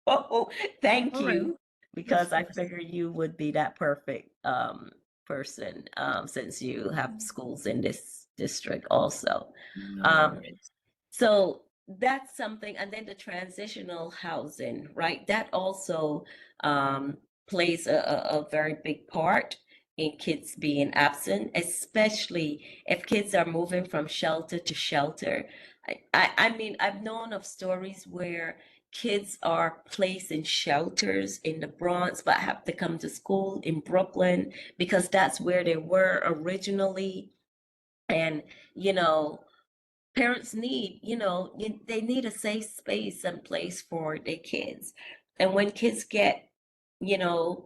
Oh, thank All right. you, because I figured you would be that perfect person since you have schools in this district also. No worries. So that's something, and then the transitional housing, right? That also plays a very big part in kids being absent, especially if kids are moving from shelter to shelter. I mean, I've known of stories where kids are placed in shelters in the Bronx, but have to come to school in Brooklyn because that's where they were originally. And, parents need, they need a safe space and place for their kids. And when kids get,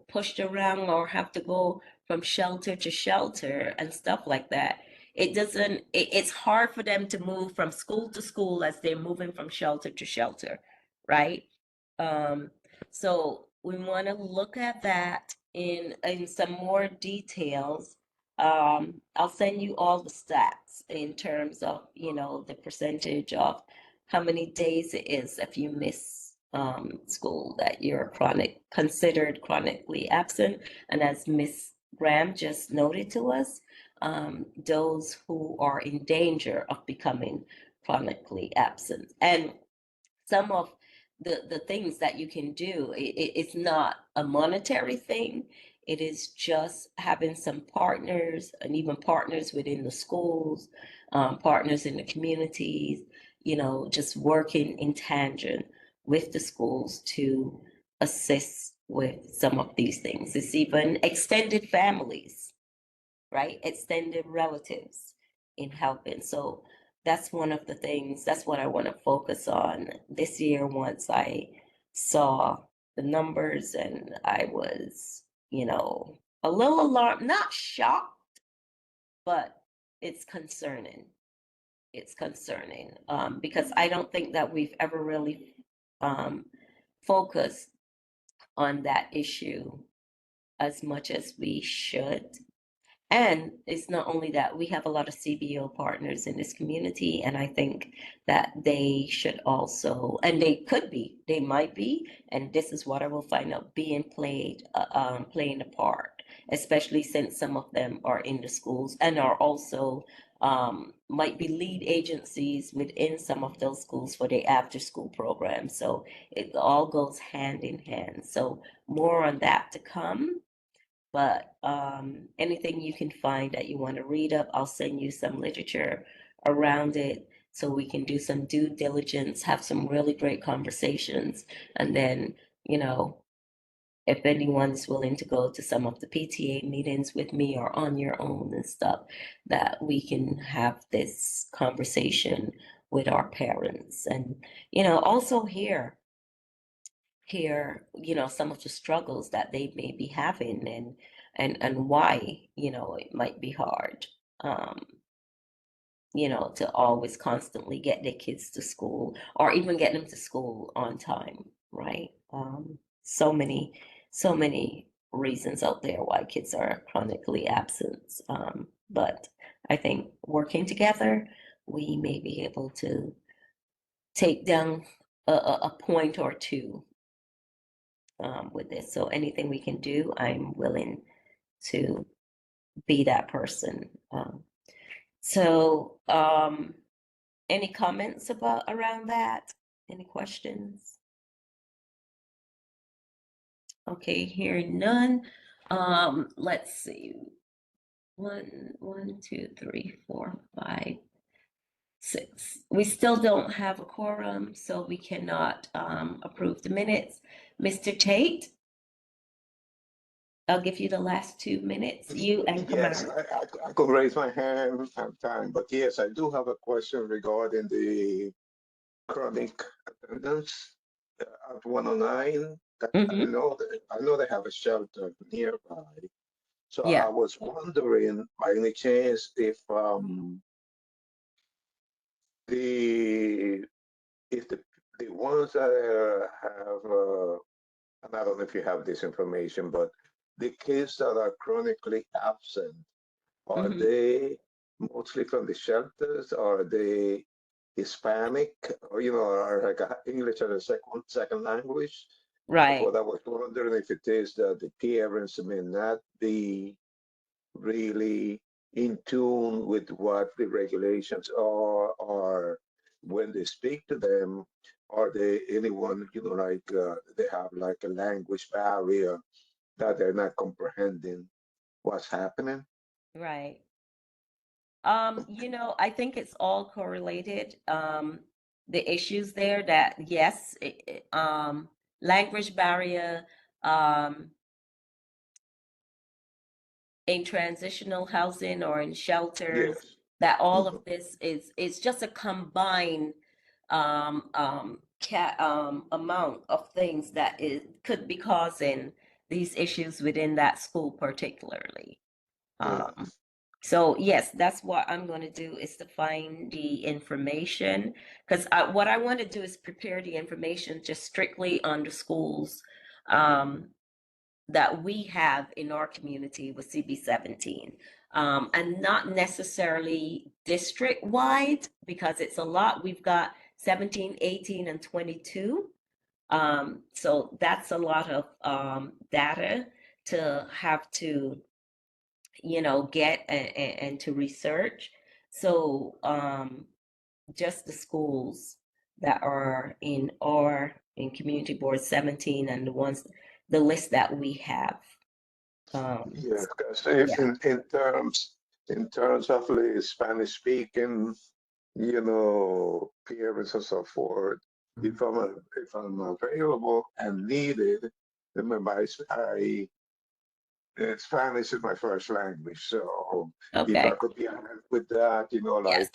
pushed around or have to go from shelter to shelter and stuff like that, it's hard for them to move from school to school as they're moving from shelter to shelter, right? So we want to look at that in some more details. I'll send you all the stats in terms of, the percentage of how many days it is if you miss school that you're considered chronically absent. And as Miss Graham just noted to us, those who are in danger of becoming chronically absent. And some of the things that you can do, it's not a monetary thing. It is just having some partners and even partners within the schools, partners in the communities, just working in tangent with the schools to assist with some of these things. It's even extended families, right? Extended relatives in helping. So that's one of the things, that's what I want to focus on this year once I saw the numbers, and I was, a little alarmed, not shocked, but it's concerning. It's concerning because I don't think that we've ever really focused on that issue as much as we should. And it's not only that, we have a lot of CBO partners in this community, and I think that they should also, and they might be, and this is what I will find out, playing a part, especially since some of them are in the schools and are also might be lead agencies within some of those schools for the after school program. So it all goes hand in hand. So more on that to come. But anything you can find that you want to read up, I'll send you some literature around it so we can do some due diligence, have some really great conversations, and then, you know, if anyone's willing to go to some of the PTA meetings with me or on your own and stuff, that we can have this conversation with our parents and, you know, also hear, you know, some of the struggles that they may be having and why, you know, it might be hard, you know, to always constantly get their kids to school or even get them to school on time, right? So many reasons out there why kids are chronically absent. But I think working together, we may be able to take down a point or two with this. So anything we can do, I'm willing to be that person. So any comments around that? Any questions? Okay, hearing none. Let's see. 1, 2, 3, 4, 5, 6. We still don't have a quorum, so we cannot approve the minutes. Mr. Tate, I'll give you the last 2 minutes. You and Yes, Kamara. I could raise my hand sometime, but yes, I do have a question regarding the chronic attendance at 109. I know they have a shelter nearby. So Yeah. I was wondering, by any chance, if the ones that have and I don't know if you have this information, but the kids that are chronically absent, are they mostly from the shelters? Are they Hispanic, or are like English as a second language? Right. What I was wondering if it is that the parents may not be really in tune with what the regulations are, or when they speak to them, are they anyone, like they have like a language barrier that they're not comprehending what's happening? Right. You know, I think it's all correlated. The issues there that yes, language barrier, in transitional housing or in shelters, Yes. that all of this is just a combined amount of things that could be causing these issues within that school particularly. So yes, that's what I'm going to do, is to find the information, because what I want to do is prepare the information just strictly on the schools that we have in our community with CB17, and not necessarily district-wide, because it's a lot. We've got 17, 18, and 22. So that's a lot of data to have to, get and to research. So just the schools that are in Community Board 17 and the list that we have. Yeah, because in terms of the Spanish speaking, parents and so forth, if I'm available and needed, remember Spanish is my first language, so if I Okay. could be help with that, Yes.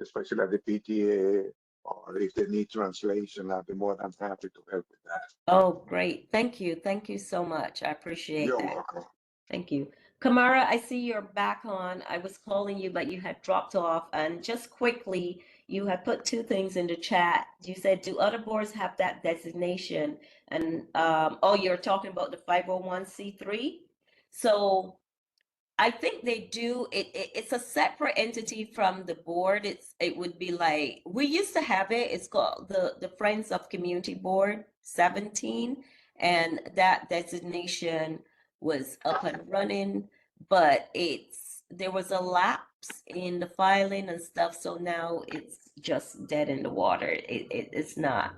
especially at the PTA, or if they need translation, I'd be more than happy to help with that. Oh, great. Thank you. Thank you so much. I appreciate You're that. welcome. Thank you. Kamara, I see you're back on. I was calling you, but you had dropped off. And just quickly, you had put 2 things in the chat. You said, do other boards have that designation? And oh, you're talking about the 501c3. So I think they do. It's a separate entity from the board. It would be like we used to have it. It's called the Friends of Community Board 17, and that designation was up and running, but there was a lapse in the filing and stuff, so now it's just dead in the water. It's not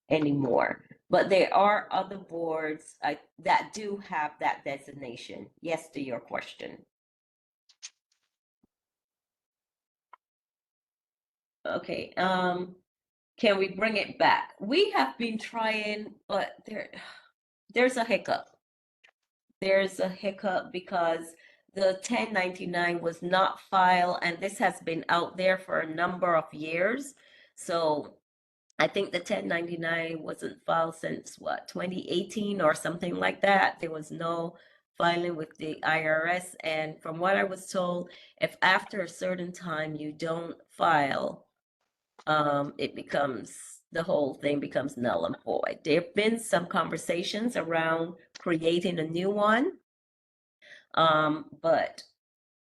anymore. But there are other boards that do have that designation. Yes, to your question. Okay, can we bring it back? We have been trying, but there's a hiccup. There's a hiccup because the 1099 was not filed, and this has been out there for a number of years. So I think the 1099 wasn't filed since what, 2018 or something like that. There was no filing with the IRS. And from what I was told, if after a certain time you don't file, the whole thing becomes null and void. There have been some conversations around creating a new one, but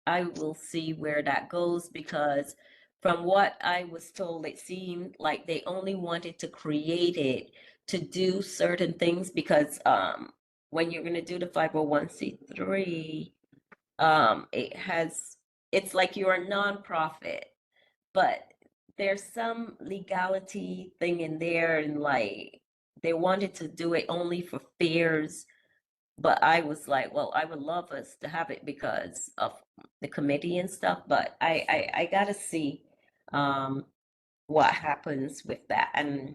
I will see where that goes because from what I was told, it seemed like they only wanted to create it to do certain things because when you're going to do the 501c3, it's like you're a nonprofit, but there's some legality thing in there, and like they wanted to do it only for fairs. But I was like, well, I would love us to have it because of the committee and stuff, but I gotta see what happens with that. And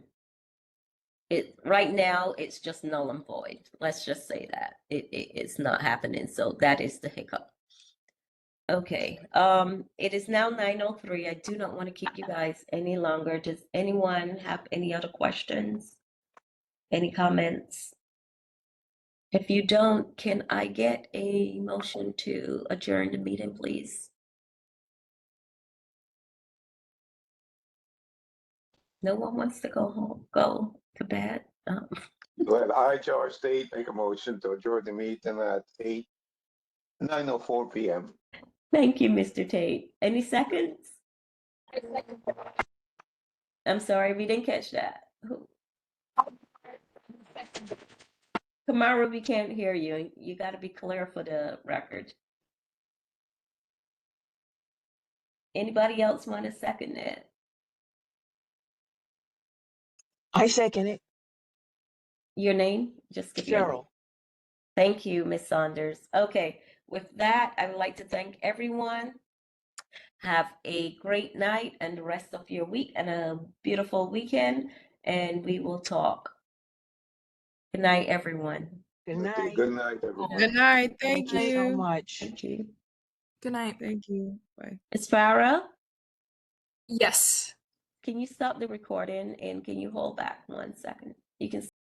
right now it's just null and void. Let's just say that. It's not happening. So that is the hiccup. Okay, it is now 9:03. I do not want to keep you guys any longer. Does anyone have any other questions? Any comments? If you don't, can I get a motion to adjourn the meeting, please? No one wants to go home, go to bed? Well, I, George State, make a motion to adjourn the meeting at 9:04 p.m. Thank you, Mr. Tate. Any seconds? I'm sorry, we didn't catch that. Kamara, we can't hear you. You got to be clear for the record. Anybody else want to second it? I second it. Your name? Just give your name. Cheryl. Thank you, Ms. Saunders. Okay, with that, I would like to thank everyone. Have a great night and the rest of your week and a beautiful weekend, and we will talk. Good night, everyone. Good Okay, night. good night, everyone. Good night. Thank Thank you so you. much. Thank you. Good night. Thank you. Bye. Ms. Farah, Yes. can you stop the recording and can you hold back 1 second? You can